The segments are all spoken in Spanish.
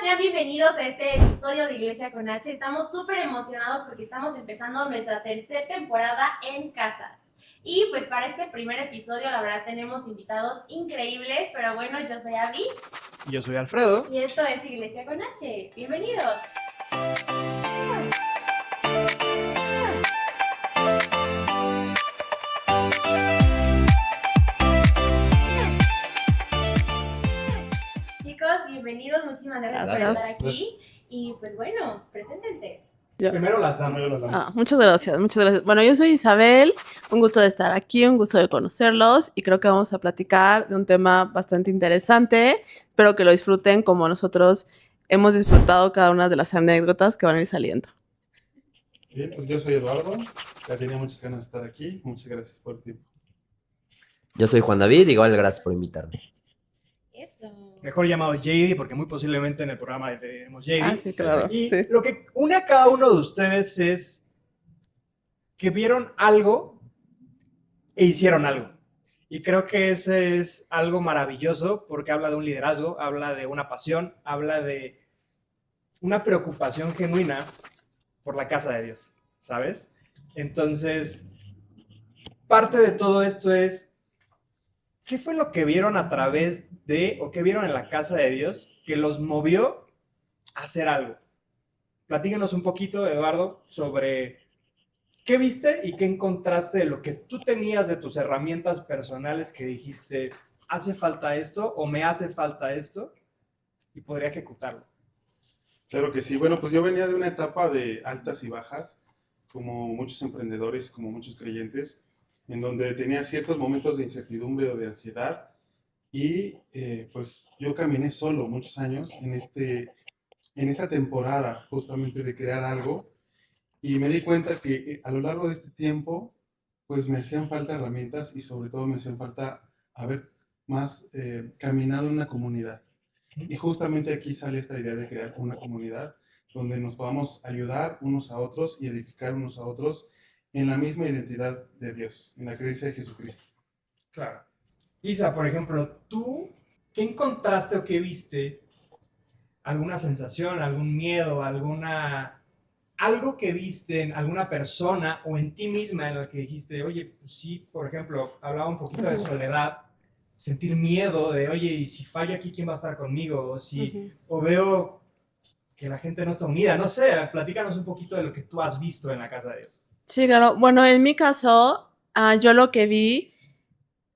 sean bienvenidos a este episodio de Iglesia con H. Estamos súper emocionados porque estamos empezando nuestra tercera temporada en casas. Y pues para este primer episodio, la verdad, tenemos invitados increíbles, pero bueno, yo soy Abby. Yo soy Alfredo. Y esto es Iglesia con H. Bienvenidos. Chicos, bienvenidos, muchísimas gracias por estar aquí. Y pues bueno, preséntense. Primero las damas. Muchas gracias, muchas gracias. Bueno, yo soy Isabel, un gusto de estar aquí, un gusto de conocerlos y creo que vamos a platicar de un tema bastante interesante. Espero que lo disfruten como nosotros hemos disfrutado cada una de las anécdotas que van a ir saliendo. Bien, pues yo soy Eduardo, ya tenía muchas ganas de estar aquí, muchas gracias por el tiempo. Yo soy Juan David, igual gracias por invitarme. Eso. Mejor llamado JD, porque muy posiblemente en el programa tenemos JD. Ah, sí, claro. Y Sí. lo que une a cada uno de ustedes es que vieron algo e hicieron algo. Y creo que ese es algo maravilloso porque habla de un liderazgo, habla de una pasión, habla de una preocupación genuina por la casa de Dios, ¿sabes? Entonces, parte de todo esto es, ¿qué fue lo que vieron a través de, o qué vieron en la casa de Dios que los movió a hacer algo? Platícanos un poquito, Eduardo, sobre qué viste y qué encontraste de lo que tú tenías de tus herramientas personales que dijiste, ¿hace falta esto o me hace falta esto? Y podría ejecutarlo. Claro que sí, bueno, pues yo venía de una etapa de altas y bajas, como muchos emprendedores, como muchos creyentes, en donde tenía ciertos momentos de incertidumbre o de ansiedad y pues yo caminé solo muchos años en esta temporada justamente de crear algo y me di cuenta que a lo largo de este tiempo pues me hacían falta herramientas y sobre todo me hacían falta haber más caminado en una comunidad. Y justamente aquí sale esta idea de crear una comunidad donde nos podamos ayudar unos a otros y edificar unos a otros en la misma identidad de Dios, en la creencia de Jesucristo. Claro. Isa, por ejemplo, ¿tú qué encontraste o qué viste? ¿Alguna sensación, algún miedo, algo que viste en alguna persona o en ti misma en la que dijiste, oye, pues sí, por ejemplo, hablaba un poquito de soledad, sentir miedo de, oye, y si fallo aquí, ¿quién va a estar conmigo? O veo que la gente no está unida, no sé, platícanos un poquito de lo que tú has visto en la casa de Dios. Sí, claro. Bueno, en mi caso, yo lo que vi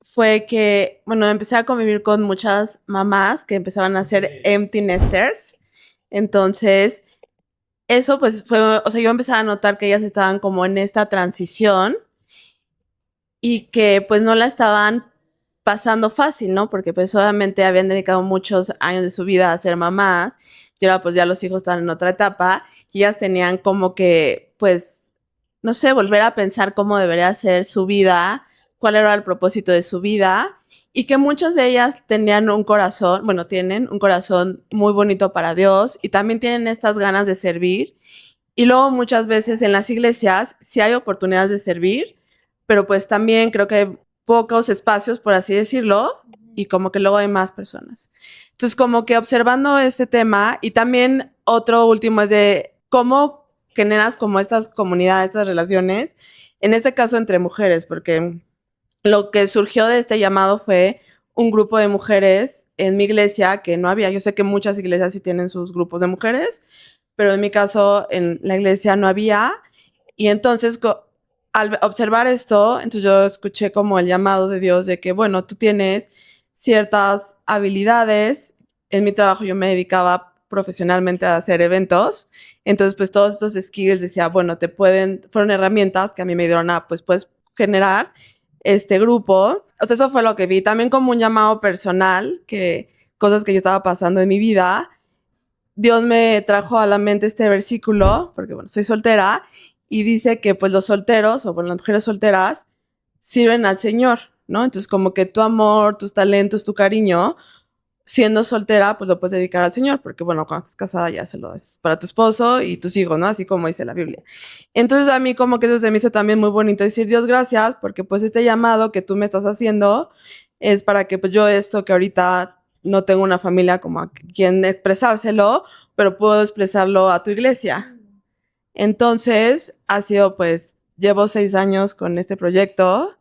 fue que, bueno, empecé a convivir con muchas mamás que empezaban a ser empty nesters. Entonces, eso pues fue, o sea, yo empecé a notar que ellas estaban como en esta transición y que pues no la estaban pasando fácil, ¿no? Porque pues obviamente habían dedicado muchos años de su vida a ser mamás y ahora pues ya los hijos estaban en otra etapa y ellas tenían como que pues, no sé, volver a pensar cómo debería ser su vida, cuál era el propósito de su vida y que muchas de ellas tenían un corazón, bueno, tienen un corazón muy bonito para Dios y también tienen estas ganas de servir y luego muchas veces en las iglesias sí hay oportunidades de servir, pero pues también creo que hay pocos espacios, por así decirlo, y como que luego hay más personas. Entonces, como que observando este tema, y también otro último es de cómo generas como estas comunidades, estas relaciones, en este caso entre mujeres, porque lo que surgió de este llamado fue un grupo de mujeres en mi iglesia que no había. Yo sé que muchas iglesias sí tienen sus grupos de mujeres, pero en mi caso, en la iglesia no había, y entonces al observar esto, entonces yo escuché como el llamado de Dios de que, bueno, tú tienes ciertas habilidades. En mi trabajo yo me dedicaba profesionalmente a hacer eventos. Entonces, pues todos estos skills decía, bueno, fueron herramientas que a mí me dieron pues puedes generar este grupo. O sea, eso fue lo que vi. También como un llamado personal, que cosas que yo estaba pasando en mi vida. Dios me trajo a la mente este versículo, porque bueno, soy soltera, y dice que pues los solteros, o bueno, las mujeres solteras, sirven al Señor, ¿no? Entonces como que tu amor, tus talentos, tu cariño, siendo soltera, pues lo puedes dedicar al Señor, porque bueno, cuando estás casada ya se lo es para tu esposo y tus hijos, ¿no? Así como dice la Biblia. Entonces a mí como que eso se me hizo también muy bonito decir, Dios, gracias, porque pues este llamado que tú me estás haciendo es para que pues yo esto que ahorita no tengo una familia como a quien expresárselo, pero puedo expresarlo a tu iglesia. Entonces, ha sido pues, llevo 6 años con este proyecto,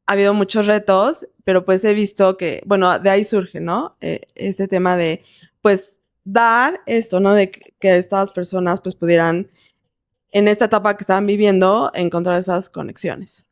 ha habido muchos retos, pero pues he visto que, bueno, de ahí surge, ¿no? Este tema de, pues, dar esto, ¿no? De que estas personas pues pudieran, en esta etapa que estaban viviendo, encontrar esas conexiones.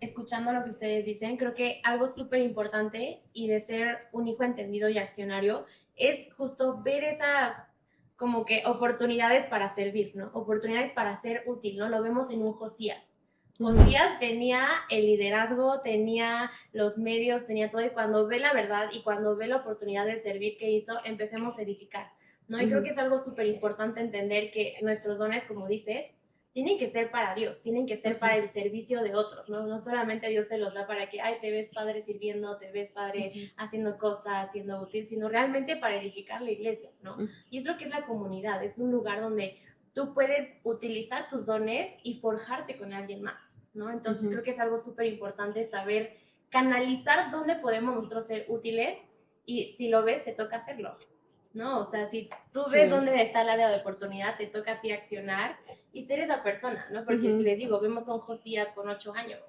Escuchando lo que ustedes dicen, creo que algo súper importante y de ser un hijo entendido y accionario es justo ver esas como que oportunidades para servir, ¿no? Oportunidades para ser útil, ¿no? Lo vemos en un Josías. Josías tenía el liderazgo, tenía los medios, tenía todo, y cuando ve la verdad y cuando ve la oportunidad de servir que hizo, empecemos a edificar, ¿no? Y creo que es algo súper importante entender que nuestros dones, como dices, tienen que ser para Dios, tienen que ser para el servicio de otros, ¿no? No solamente Dios te los da para que, ay, te ves padre sirviendo, te ves padre haciendo cosas, siendo útil, sino realmente para edificar la iglesia, ¿no? Y es lo que es la comunidad, es un lugar donde tú puedes utilizar tus dones y forjarte con alguien más, ¿no? Entonces creo que es algo súper importante saber canalizar dónde podemos nosotros ser útiles, y si lo ves, te toca hacerlo, ¿no? O sea, si tú ves dónde está el área de oportunidad, te toca a ti accionar y ser esa persona, ¿no? Porque les digo, vemos a un Josías con 8 años,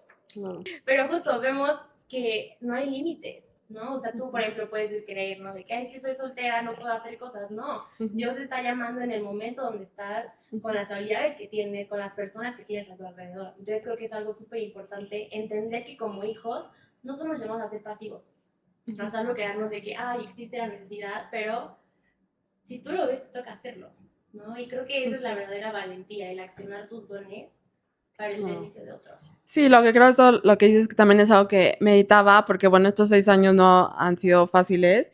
pero justo vemos que no hay límites, ¿no? O sea, tú, por ejemplo, puedes creer, ¿no? De que, ay, es que soy soltera, no puedo hacer cosas. No, Dios está llamando en el momento donde estás, con las habilidades que tienes, con las personas que tienes a tu alrededor. Entonces creo que es algo súper importante entender que como hijos no somos llamados a ser pasivos. No es algo quedarnos de que, ay, existe la necesidad, pero si tú lo ves, te toca hacerlo, ¿no? Y creo que esa es la verdadera valentía, el accionar tus dones para el servicio de otros. Sí, lo que creo es todo lo que dices, que también es algo que meditaba, porque bueno, estos 6 años no han sido fáciles,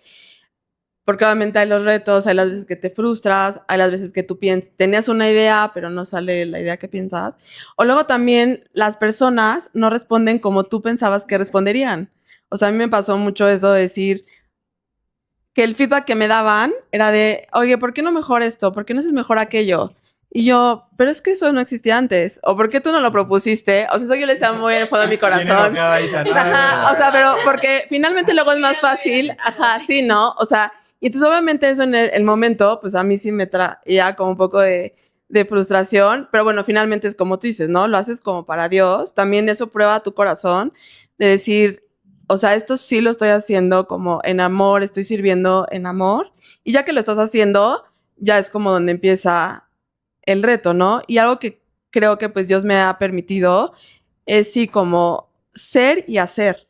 porque obviamente hay los retos, hay las veces que te frustras, hay las veces que tú tenías una idea, pero no sale la idea que piensas, o luego también las personas no responden como tú pensabas que responderían. O sea, a mí me pasó mucho eso de decir que el feedback que me daban era de, oye, ¿por qué no mejor esto? ¿Por qué no haces mejor aquello? Y yo, pero es que eso no existía antes. ¿O por qué tú no lo propusiste? O sea, eso yo le decía muy en el fondo de mi corazón. Ajá, o sea, pero porque finalmente luego es más fácil. Ajá, sí, ¿no? O sea, y entonces obviamente eso en el momento, pues a mí sí me traía como un poco de frustración. Pero bueno, finalmente es como tú dices, ¿no? Lo haces como para Dios. También eso prueba tu corazón de decir, o sea, esto sí lo estoy haciendo como en amor, estoy sirviendo en amor. Y ya que lo estás haciendo, ya es como donde empieza el reto, ¿no? Y algo que creo que pues Dios me ha permitido es sí como ser y hacer,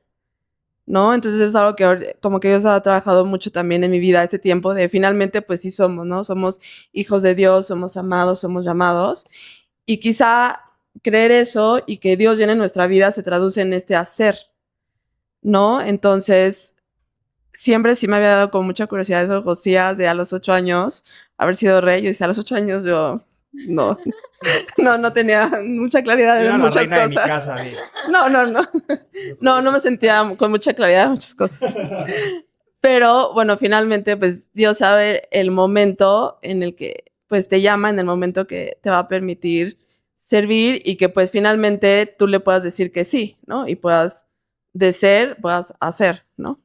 ¿no? Entonces es algo que como que Dios ha trabajado mucho también en mi vida este tiempo de finalmente pues sí somos, ¿no? Somos hijos de Dios, somos amados, somos llamados. Y quizá creer eso y que Dios llene nuestra vida se traduce en este hacer, ¿no? Entonces siempre sí me había dado con mucha curiosidad eso de Josías, de a los 8 años haber sido rey. Yo decía, a los 8 años yo no tenía mucha claridad de muchas cosas. De mi casa, no me sentía con mucha claridad de muchas cosas. Pero bueno, finalmente pues Dios sabe el momento en el que pues te llama, en el momento que te va a permitir servir y que pues finalmente tú le puedas decir que sí, ¿no? Y puedas puedas hacer, ¿no?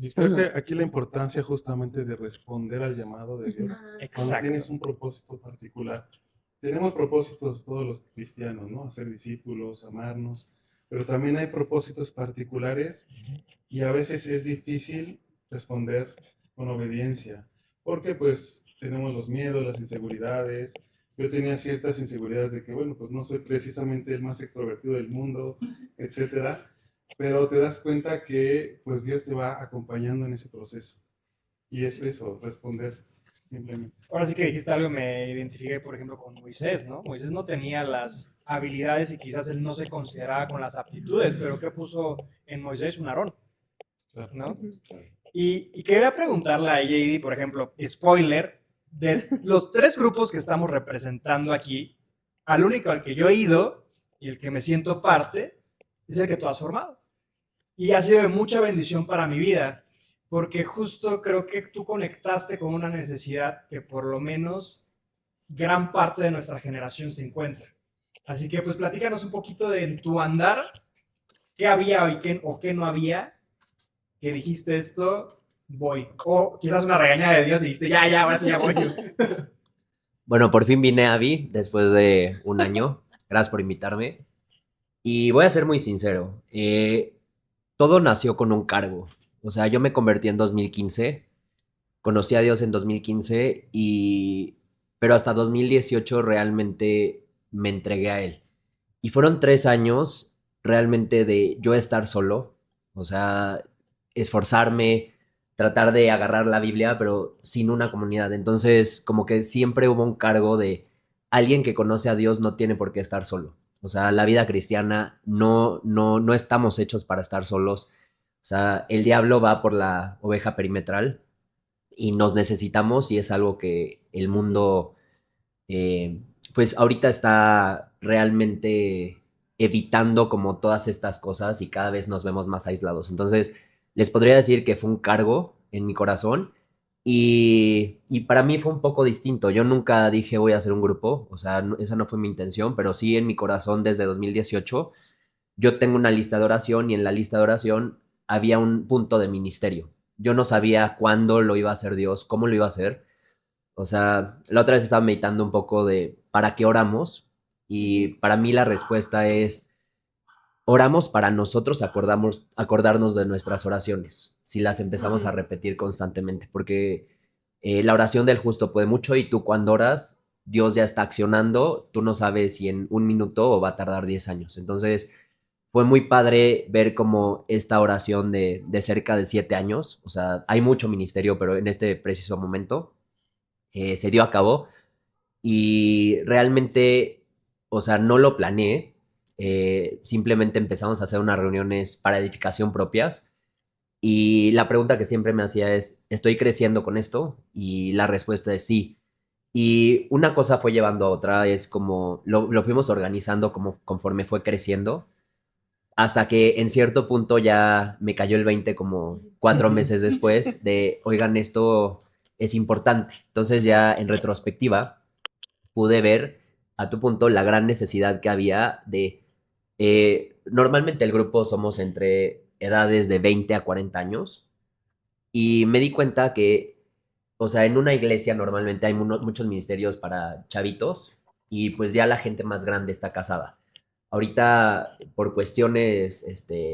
Y creo que aquí la importancia justamente de responder al llamado de Dios. Cuando tienes un propósito particular. Tenemos propósitos todos los cristianos, ¿no? Hacer discípulos, amarnos, pero también hay propósitos particulares y a veces es difícil responder con obediencia, porque pues tenemos los miedos, las inseguridades. Yo tenía ciertas inseguridades de que, bueno, pues no soy precisamente el más extrovertido del mundo, etcétera. Pero te das cuenta que pues Dios te va acompañando en ese proceso. Y es eso, responder simplemente. Ahora sí que dijiste algo, me identifiqué, por ejemplo, con Moisés, ¿no? Moisés no tenía las habilidades y quizás él no se consideraba con las aptitudes, pero ¿qué puso en Moisés? Un Aarón, ¿no? Y quería preguntarle a JD, por ejemplo, spoiler, de los 3 grupos que estamos representando aquí, al único al que yo he ido y el que me siento parte, es el que tú has formado. Y ha sido de mucha bendición para mi vida, porque justo creo que tú conectaste con una necesidad que por lo menos gran parte de nuestra generación se encuentra. Así que pues platícanos un poquito de en tu andar, qué había o qué no había, que dijiste esto, voy. O quizás una regañada de Dios y dijiste, ya, ahora sí ya voy. Bueno, por fin vine, Abby, después de un año. Gracias por invitarme. Y voy a ser muy sincero. Todo nació con un cargo. O sea, yo me convertí en 2015, conocí a Dios en 2015 pero hasta 2018 realmente me entregué a Él. Y fueron 3 años realmente de yo estar solo, o sea, esforzarme, tratar de agarrar la Biblia, pero sin una comunidad. Entonces, como que siempre hubo un cargo de alguien que conoce a Dios no tiene por qué estar solo. O sea, la vida cristiana no estamos hechos para estar solos. O sea, el diablo va por la oveja perimetral y nos necesitamos y es algo que el mundo eh, pues ahorita está realmente evitando como todas estas cosas y cada vez nos vemos más aislados. Entonces, les podría decir que fue un cargo en mi corazón y para mí fue un poco distinto. Yo nunca dije voy a hacer un grupo, o sea, esa no fue mi intención, pero sí en mi corazón desde 2018 yo tengo una lista de oración y en la lista de oración había un punto de ministerio. Yo no sabía cuándo lo iba a hacer Dios, cómo lo iba a hacer, o sea, la otra vez estaba meditando un poco de ¿para qué oramos? Y para mí la respuesta es, oramos para nosotros acordarnos de nuestras oraciones, si las empezamos a repetir constantemente, porque la oración del justo puede mucho y tú cuando oras, Dios ya está accionando, tú no sabes si en un minuto o va a tardar 10 años. Entonces, fue muy padre ver como esta oración de cerca de 7 años, o sea, hay mucho ministerio, pero en este preciso momento se dio a cabo y realmente, o sea, no lo planeé, simplemente empezamos a hacer unas reuniones para edificación propias y la pregunta que siempre me hacía es, ¿estoy creciendo con esto? Y la respuesta es sí. Y una cosa fue llevando a otra, es como lo fuimos organizando como conforme fue creciendo, hasta que en cierto punto ya me cayó el 20 como 4 meses después de, oigan, esto es importante. Entonces ya en retrospectiva pude ver a tu punto la gran necesidad que había de, normalmente el grupo somos entre edades de 20 a 40 años y me di cuenta que, o sea, en una iglesia normalmente hay muchos ministerios para chavitos y pues ya la gente más grande está casada. Ahorita, por cuestiones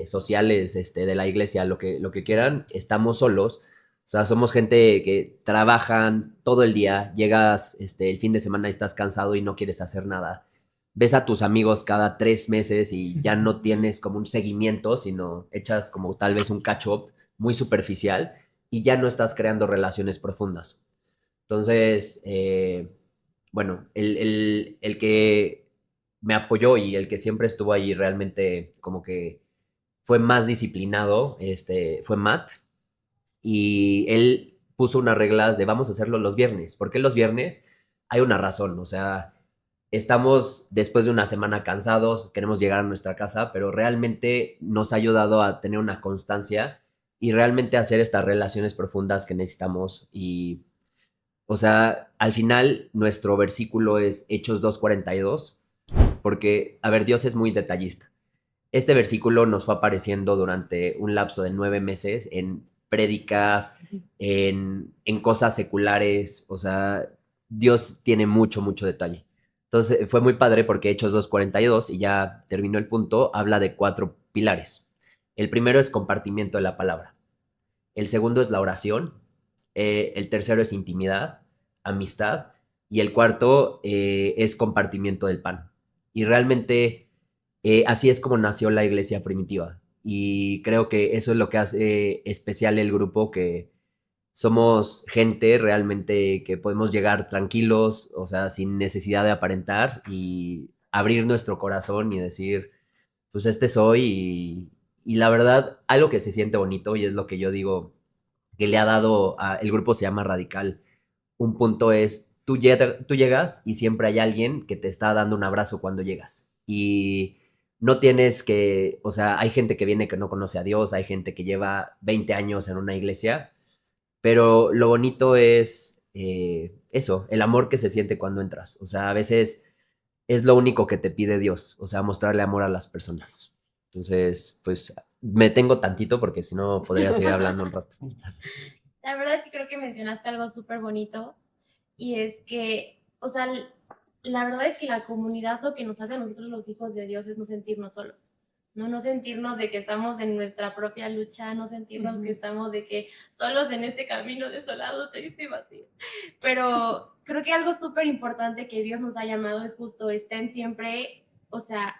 sociales de la iglesia, lo que quieran, estamos solos. O sea, somos gente que trabajan todo el día, llegas el fin de semana y estás cansado y no quieres hacer nada. Ves a tus amigos cada 3 meses y ya no tienes como un seguimiento, sino echas como tal vez un catch-up muy superficial y ya no estás creando relaciones profundas. Entonces, bueno, el que me apoyó y el que siempre estuvo ahí realmente como que fue más disciplinado, fue Matt, y él puso unas reglas de vamos a hacerlo los viernes. ¿Por qué los viernes? Hay una razón, o sea, estamos después de una semana cansados, queremos llegar a nuestra casa, pero realmente nos ha ayudado a tener una constancia y realmente hacer estas relaciones profundas que necesitamos y o sea, al final nuestro versículo es Hechos 2:42, porque, a ver, Dios es muy detallista. Este versículo nos fue apareciendo durante un lapso de 9 meses en prédicas, en cosas seculares, o sea, Dios tiene mucho, mucho detalle. Entonces, fue muy padre porque Hechos 2:42, y ya terminó el punto, habla de 4 pilares. El primero es compartimiento de la palabra. El segundo es la oración. El tercero es intimidad, amistad. Y el cuarto es compartimiento del pan. Y realmente así es como nació la iglesia primitiva. Y creo que eso es lo que hace especial el grupo, que somos gente realmente que podemos llegar tranquilos, o sea, sin necesidad de aparentar y abrir nuestro corazón y decir, pues este soy y la verdad, algo que se siente bonito y es lo que yo digo que le ha dado, el grupo se llama Radical, un punto es, tú llegas y siempre hay alguien que te está dando un abrazo cuando llegas. Y no tienes que, o sea, hay gente que viene que no conoce a Dios, hay gente que lleva 20 años en una iglesia, pero lo bonito es eso, el amor que se siente cuando entras. O sea, a veces es lo único que te pide Dios, o sea, mostrarle amor a las personas. Entonces, pues me tengo tantito porque si no podría seguir hablando un rato. La verdad es que creo que mencionaste algo súper bonito y es que, o sea, la verdad es que la comunidad lo que nos hace a nosotros los hijos de Dios es no sentirnos solos, ¿no? No sentirnos de que estamos en nuestra propia lucha, no sentirnos que estamos de que solos en este camino desolado, triste y vacío. Pero creo que algo súper importante que Dios nos ha llamado es justo estén siempre, o sea,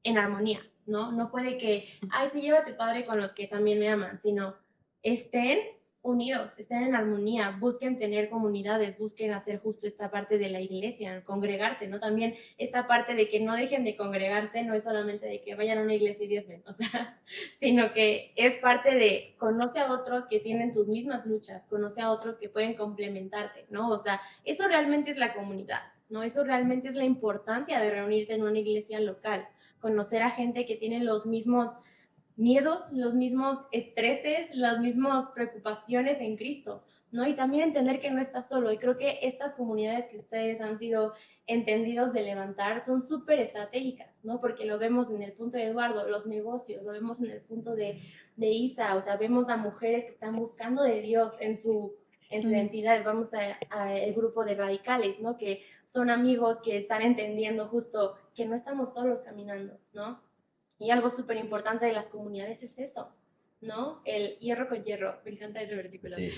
en armonía, ¿no? No fue de que, ay, sí, llévate padre con los que también me aman, sino estén unidos, estén en armonía, busquen tener comunidades, busquen hacer justo esta parte de la iglesia, congregarte, ¿no? También esta parte de que no dejen de congregarse no es solamente de que vayan a una iglesia y diezmen, o sea, sino que es parte de conoce a otros que tienen tus mismas luchas, conoce a otros que pueden complementarte, ¿no? O sea, eso realmente es la comunidad, ¿no? Eso realmente es la importancia de reunirte en una iglesia local, conocer a gente que tiene los mismos miedos, los mismos estreses, las mismas preocupaciones en Cristo, ¿no? Y también entender que no estás solo. Y creo que estas comunidades que ustedes han sido entendidos de levantar son súper estratégicas, ¿no? Porque lo vemos en el punto de Eduardo, los negocios, lo vemos en el punto de Isa, o sea, vemos a mujeres que están buscando de Dios en su identidad. Vamos al grupo de radicales, ¿no? Que son amigos que están entendiendo justo que no estamos solos caminando, ¿no? Y algo súper importante de las comunidades es eso, ¿no? El hierro con hierro. Me encanta ese versículo. Sí.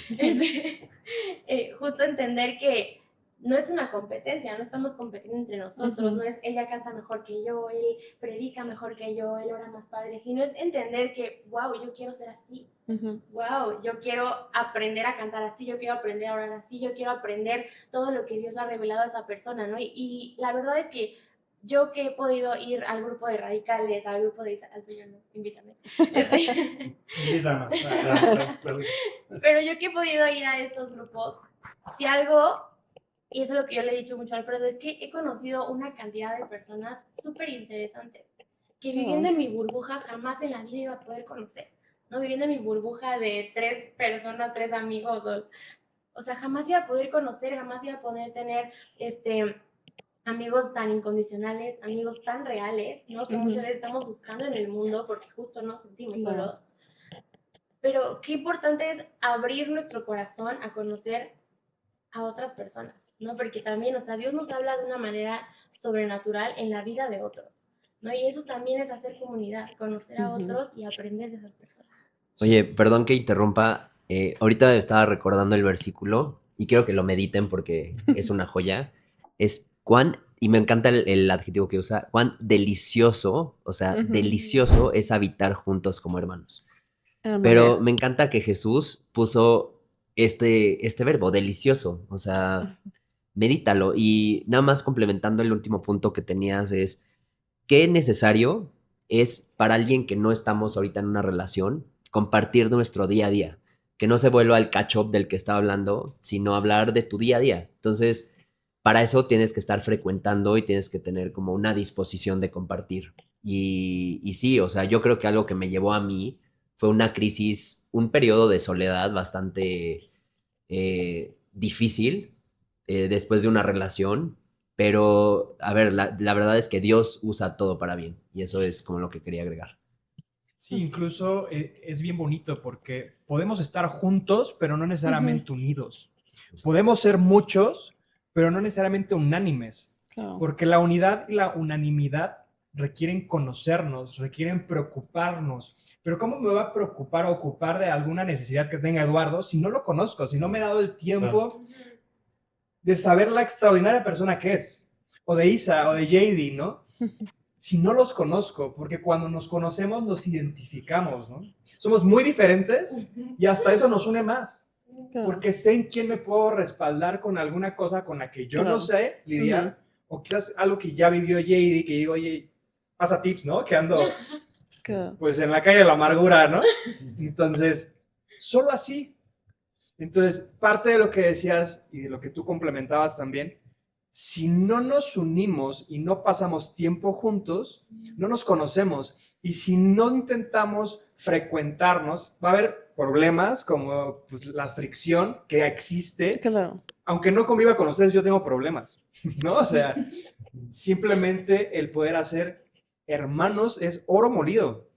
Justo entender que no es una competencia, no estamos competiendo entre nosotros, no es ella canta mejor que yo, él predica mejor que yo, él ora más padre, sino es entender que, wow, yo quiero ser así, wow, yo quiero aprender a cantar así, yo quiero aprender a orar así, yo quiero aprender todo lo que Dios le ha revelado a esa persona, ¿no? Y la verdad es que yo que he podido ir al grupo de radicales, al grupo de al tuyo no, invítame. Invítame. Pero yo que he podido ir a estos grupos, si algo, y eso es lo que yo le he dicho mucho a Alfredo, es que he conocido una cantidad de personas súper interesantes que viviendo en mi burbuja jamás en la vida iba a poder conocer, ¿no? Viviendo en mi burbuja de 3 personas, 3 amigos, o sea, jamás iba a poder conocer, jamás iba a poder tener amigos tan incondicionales, amigos tan reales, ¿no? Que muchas veces estamos buscando en el mundo porque justo nos sentimos solos. Pero qué importante es abrir nuestro corazón a conocer a otras personas, ¿no? Porque también, o sea, Dios nos habla de una manera sobrenatural en la vida de otros, ¿no? Y eso también es hacer comunidad, conocer a otros y aprender de esas personas. Oye, perdón que interrumpa. Ahorita estaba recordando el versículo y quiero que lo mediten porque es una joya. Es y me encanta el adjetivo que usa, cuán delicioso, o sea, delicioso es habitar juntos como hermanos. Pero me encanta que Jesús puso este verbo, delicioso, o sea, medítalo. Y nada más complementando el último punto que tenías es, ¿qué necesario es para alguien que no estamos ahorita en una relación compartir nuestro día a día? Que no se vuelva el catch-up del que estaba hablando, sino hablar de tu día a día. Entonces, para eso tienes que estar frecuentando y tienes que tener como una disposición de compartir. Y sí, o sea, yo creo que algo que me llevó a mí fue una crisis, un periodo de soledad bastante difícil después de una relación, pero a ver, la verdad es que Dios usa todo para bien y eso es como lo que quería agregar. Sí, incluso es bien bonito porque podemos estar juntos, pero no necesariamente unidos. Podemos ser muchos, pero no necesariamente unánimes, porque la unidad y la unanimidad requieren conocernos, requieren preocuparnos. Pero ¿cómo me va a preocupar o ocupar de alguna necesidad que tenga Eduardo si no lo conozco, si no me he dado el tiempo de saber la extraordinaria persona que es? O de Isa, o de JD, ¿no? Si no los conozco, porque cuando nos conocemos nos identificamos, ¿no? Somos muy diferentes y hasta eso nos une más. Porque sé en quién me puedo respaldar con alguna cosa con la que yo no sé lidiar, o quizás algo que ya vivió JD, que digo, oye, pasa tips, ¿no? Que ando pues en la calle de la amargura, ¿no? Entonces, solo así. Entonces, parte de lo que decías y de lo que tú complementabas también, si no nos unimos y no pasamos tiempo juntos, no nos conocemos. Y si no intentamos frecuentarnos, va a haber problemas como pues, la fricción que existe. Claro. Aunque no conviva con ustedes, yo tengo problemas, ¿no? O sea, simplemente el poder hacer hermanos es oro molido.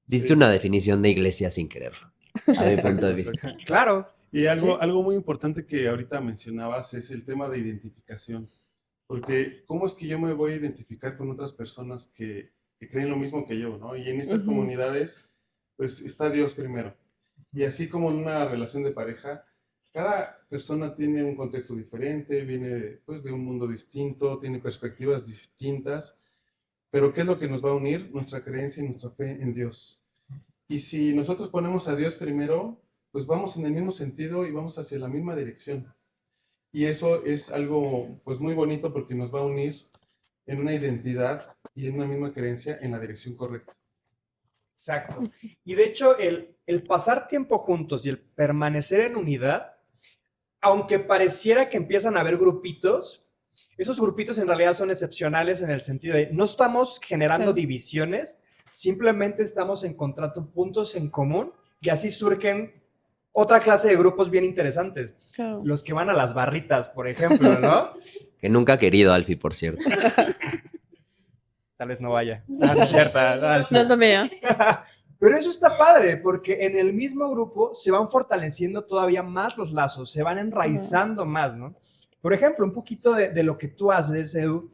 Diste una definición de iglesia sin quererlo, a mi punto de vista. Claro. Y Sí. algo muy importante que ahorita mencionabas es el tema de identificación. Porque ¿cómo es que yo me voy a identificar con otras personas que creen lo mismo que yo, ¿no? Y en estas Ujú. comunidades, pues está Dios primero. Y así como en una relación de pareja, cada persona tiene un contexto diferente, viene pues de un mundo distinto, tiene perspectivas distintas, pero ¿qué es lo que nos va a unir? Nuestra creencia y nuestra fe en Dios. Y si nosotros ponemos a Dios primero, pues vamos en el mismo sentido y vamos hacia la misma dirección. Y eso es algo pues muy bonito porque nos va a unir en una identidad y en una misma creencia en la dirección correcta. Exacto. Y de hecho, el pasar tiempo juntos y el permanecer en unidad, aunque pareciera que empiezan a haber grupitos, esos grupitos en realidad son excepcionales en el sentido de no estamos generando Claro. divisiones, simplemente estamos encontrando puntos en común y así surgen otra clase de grupos bien interesantes. Claro. Los que van a las barritas, por ejemplo, ¿no? Que nunca ha querido Alfie, por cierto. Tal vez no vaya. No, no es cierto, no, es No es lo mío. Pero eso está padre, porque en el mismo grupo se van fortaleciendo todavía más los lazos, se van enraizando más, ¿no? Por ejemplo, un poquito de lo que tú haces, Edu,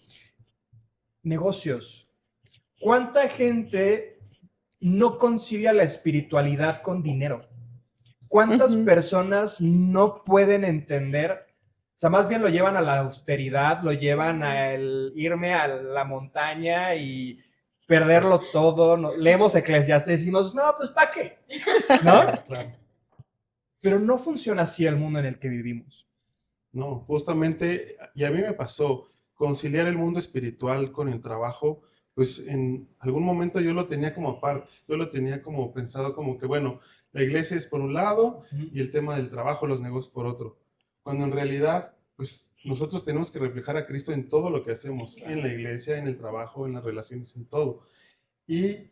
negocios. ¿Cuánta gente no concilia la espiritualidad con dinero? ¿Cuántas Ujú. personas no pueden entender? O sea, más bien lo llevan a la austeridad, lo llevan a el irme a la montaña y perderlo todo. Leemos Eclesiastes y decimos, no, pues ¿para qué? ¿No? Claro. Pero no funciona así el mundo en el que vivimos. No, justamente, y a mí me pasó, conciliar el mundo espiritual con el trabajo, pues en algún momento yo lo tenía como aparte, yo lo tenía como pensado como que, bueno, la iglesia es por un lado y el tema del trabajo, los negocios por otro, cuando en realidad, pues nosotros tenemos que reflejar a Cristo en todo lo que hacemos, en la iglesia, en el trabajo, en las relaciones, en todo. Y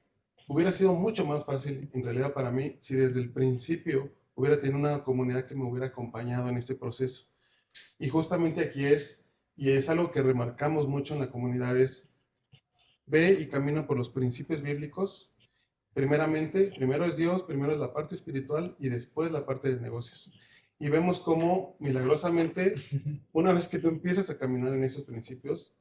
hubiera sido mucho más fácil, en realidad para mí, si desde el principio hubiera tenido una comunidad que me hubiera acompañado en este proceso. Y justamente aquí y es algo que remarcamos mucho en la comunidad, es ve y camina por los principios bíblicos. Primeramente, primero es Dios, primero es la parte espiritual y después la parte de negocios. Y vemos cómo milagrosamente, una vez que tú empiezas a caminar en esos principios,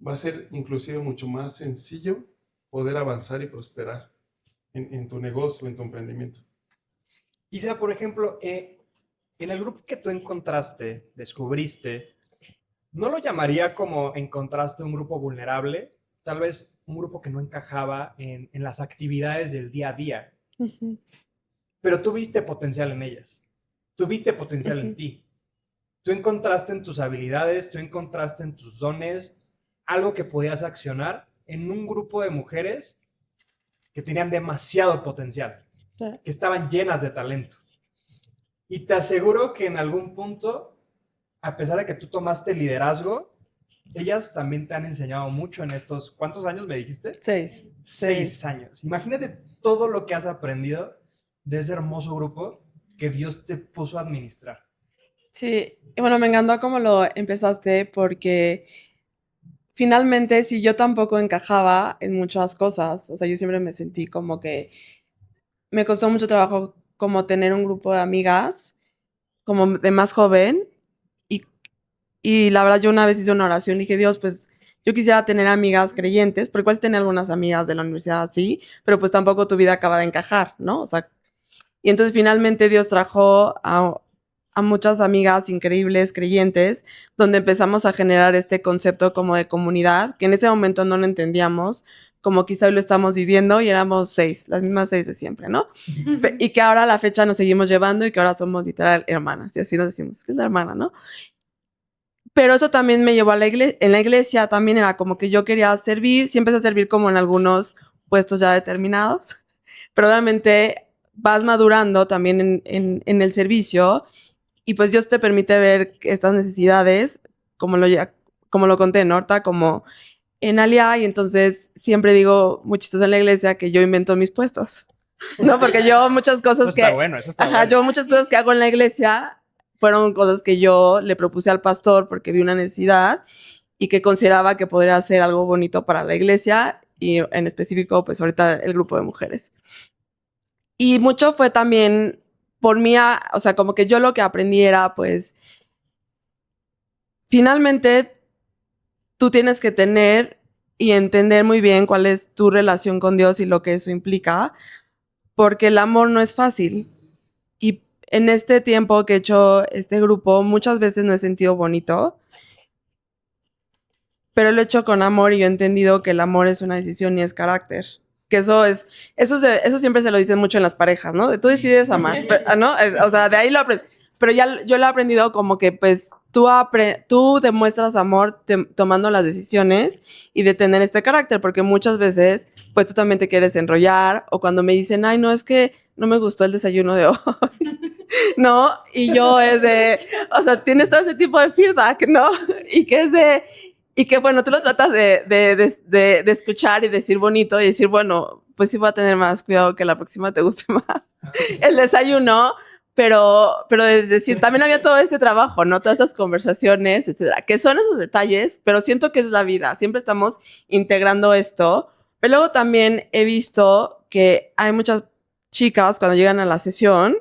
va a ser inclusive mucho más sencillo poder avanzar y prosperar en tu negocio, en tu emprendimiento. Isa, por ejemplo, en el grupo que tú encontraste, descubriste, ¿no lo llamaría como encontraste un grupo vulnerable? Tal vez un grupo que no encajaba en las actividades del día a día, Ujú. pero tú viste potencial en ellas. Tú viste potencial en Ujú. ti. Tú encontraste en tus habilidades, tú encontraste en tus dones algo que podías accionar en un grupo de mujeres que tenían demasiado potencial, Claro. que estaban llenas de talento. Y te aseguro que en algún punto, a pesar de que tú tomaste liderazgo, ellas también te han enseñado mucho en estos, ¿cuántos años me dijiste? 6. 6 años. Imagínate todo lo que has aprendido de ese hermoso grupo que Dios te puso a administrar. Sí, y bueno, me encantó cómo lo empezaste porque finalmente sí, yo tampoco encajaba en muchas cosas. O sea, yo siempre me sentí como que me costó mucho trabajo como tener un grupo de amigas, como de más joven. Y, y la verdad, yo una vez hice una oración y dije, Dios, pues yo quisiera tener amigas creyentes, porque igual tenía algunas amigas de la universidad, sí, pero pues tampoco tu vida acaba de encajar, ¿no? O sea, y entonces finalmente Dios trajo a muchas amigas increíbles, creyentes, donde empezamos a generar este concepto como de comunidad, que en ese momento no lo entendíamos, como quizá hoy lo estamos viviendo y éramos 6, las mismas 6 de siempre, ¿no? Y que ahora a la fecha nos seguimos llevando y que ahora somos literal hermanas, y así nos decimos, que es la hermana, ¿no? Pero eso también me llevó a la iglesia, en la iglesia también era como que yo quería servir, sí empecé a servir como en algunos puestos ya determinados, pero obviamente vas madurando también en el servicio y pues Dios te permite ver estas necesidades, como lo conté, ¿no? Ahorita como en Alia, y entonces siempre digo muy chistoso en la iglesia que yo invento mis puestos, ¿no? Porque yo muchas cosas Eso está bueno, eso está ajá, bueno. yo muchas cosas que hago en la iglesia fueron cosas que yo le propuse al pastor porque vi una necesidad y que consideraba que podría hacer algo bonito para la iglesia y en específico, pues ahorita el grupo de mujeres. Y mucho fue también por mí, o sea, como que yo lo que aprendí era, pues, finalmente tú tienes que tener y entender muy bien cuál es tu relación con Dios y lo que eso implica, porque el amor no es fácil. Y en este tiempo que he hecho este grupo, muchas veces no he sentido bonito, pero lo he hecho con amor y yo he entendido que el amor es una decisión y es carácter. Que eso siempre se lo dicen mucho en las parejas, ¿no? De tú decides amar, ¿no? O sea, de ahí lo aprendí. Pero ya yo lo he aprendido como que, pues, tú demuestras amor tomando las decisiones y de tener este carácter, porque muchas veces, pues, tú también te quieres enrollar, o cuando me dicen, ay, no, es que no me gustó el desayuno de hoy, ¿no? Y yo o sea, tienes todo ese tipo de feedback, ¿no? Y que bueno, tú lo tratas de escuchar y decir bonito y decir, bueno, pues sí voy a tener más cuidado que la próxima te guste más el desayuno, pero es decir, también había todo este trabajo, ¿no? Todas estas conversaciones, etcétera, que son esos detalles, pero siento que es la vida, siempre estamos integrando esto. Pero luego también he visto que hay muchas chicas cuando llegan a la sesión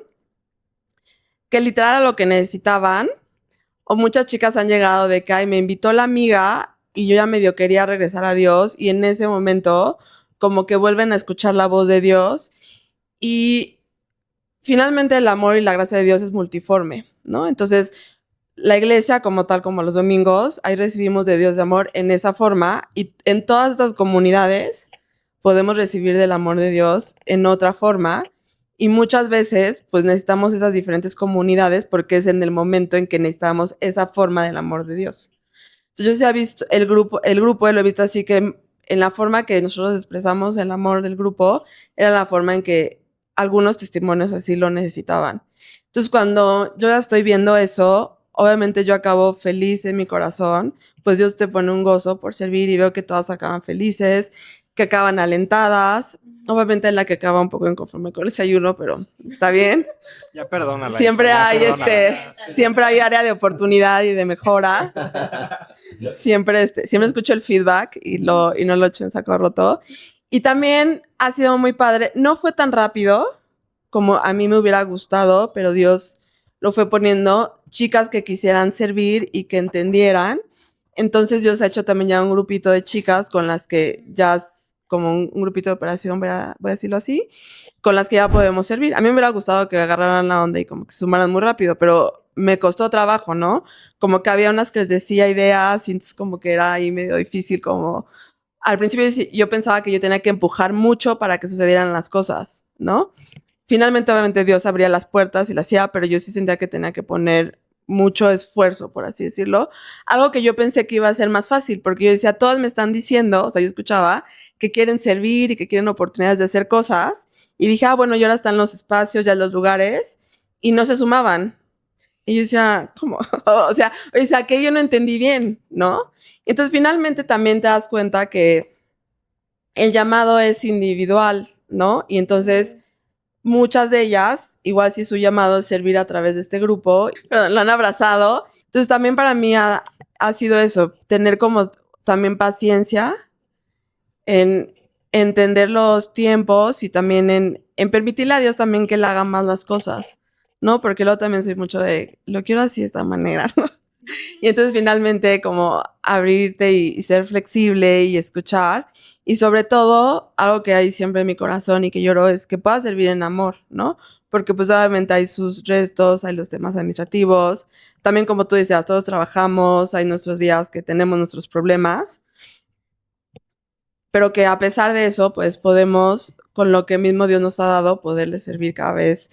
que literal a lo que necesitaban, o muchas chicas han llegado de que, ay, me invitó la amiga y yo ya medio quería regresar a Dios y en ese momento como que vuelven a escuchar la voz de Dios y finalmente el amor y la gracia de Dios es multiforme, ¿no? Entonces, la iglesia como tal, como los domingos, ahí recibimos de Dios de amor en esa forma y en todas estas comunidades podemos recibir del amor de Dios en otra forma y muchas veces pues necesitamos esas diferentes comunidades porque es en el momento en que necesitamos esa forma del amor de Dios. Entonces yo sí he visto el grupo lo he visto así que en la forma que nosotros expresamos el amor del grupo era la forma en que algunos testimonios así lo necesitaban. Entonces cuando yo ya estoy viendo eso, obviamente yo acabo feliz en mi corazón, pues Dios te pone un gozo por servir y veo que todas acaban felices, que acaban alentadas, obviamente en la que acaba un poco inconforme con el desayuno, pero está bien. Ya perdónala. Siempre Isa, ya hay perdónala. siempre hay área de oportunidad y de mejora. Siempre escucho el feedback y no lo echo en saco roto. Y también ha sido muy padre. No fue tan rápido como a mí me hubiera gustado, pero Dios lo fue poniendo chicas que quisieran servir y que entendieran. Entonces Dios ha hecho también ya un grupito de chicas con las que ya, como un grupito de operación, voy a decirlo así, con las que ya podemos servir. A mí me hubiera gustado que agarraran la onda y como que se sumaran muy rápido, pero me costó trabajo, ¿no? Como que había unas que les decía ideas y entonces como que era ahí medio difícil, como al principio yo pensaba que yo tenía que empujar mucho para que sucedieran las cosas, ¿no? Finalmente, obviamente, Dios abría las puertas y las hacía, pero yo sí sentía que tenía que poner mucho esfuerzo, por así decirlo. Algo que yo pensé que iba a ser más fácil, porque yo decía, todos me están diciendo, o sea, yo escuchaba que quieren servir y que quieren oportunidades de hacer cosas, y dije, bueno, ya ahora están los espacios, ya los lugares, y no se sumaban. Y yo decía, ¿cómo? o sea, que yo no entendí bien, ¿no? Entonces, finalmente también te das cuenta que el llamado es individual, ¿no? Y entonces muchas de ellas, igual si su llamado es servir a través de este grupo, lo han abrazado. Entonces también para mí ha sido eso, tener como también paciencia en entender los tiempos y también en permitirle a Dios también que Él haga más las cosas, ¿no? Porque luego también soy mucho de, lo quiero así de esta manera, ¿no? Y entonces finalmente como abrirte y ser flexible y escuchar. Y sobre todo, algo que hay siempre en mi corazón y que lloro es que pueda servir en amor, ¿no? Porque pues obviamente hay sus restos, hay los temas administrativos. También como tú decías, todos trabajamos, hay nuestros días que tenemos nuestros problemas. Pero que a pesar de eso, pues podemos, con lo que mismo Dios nos ha dado, poderle servir cada vez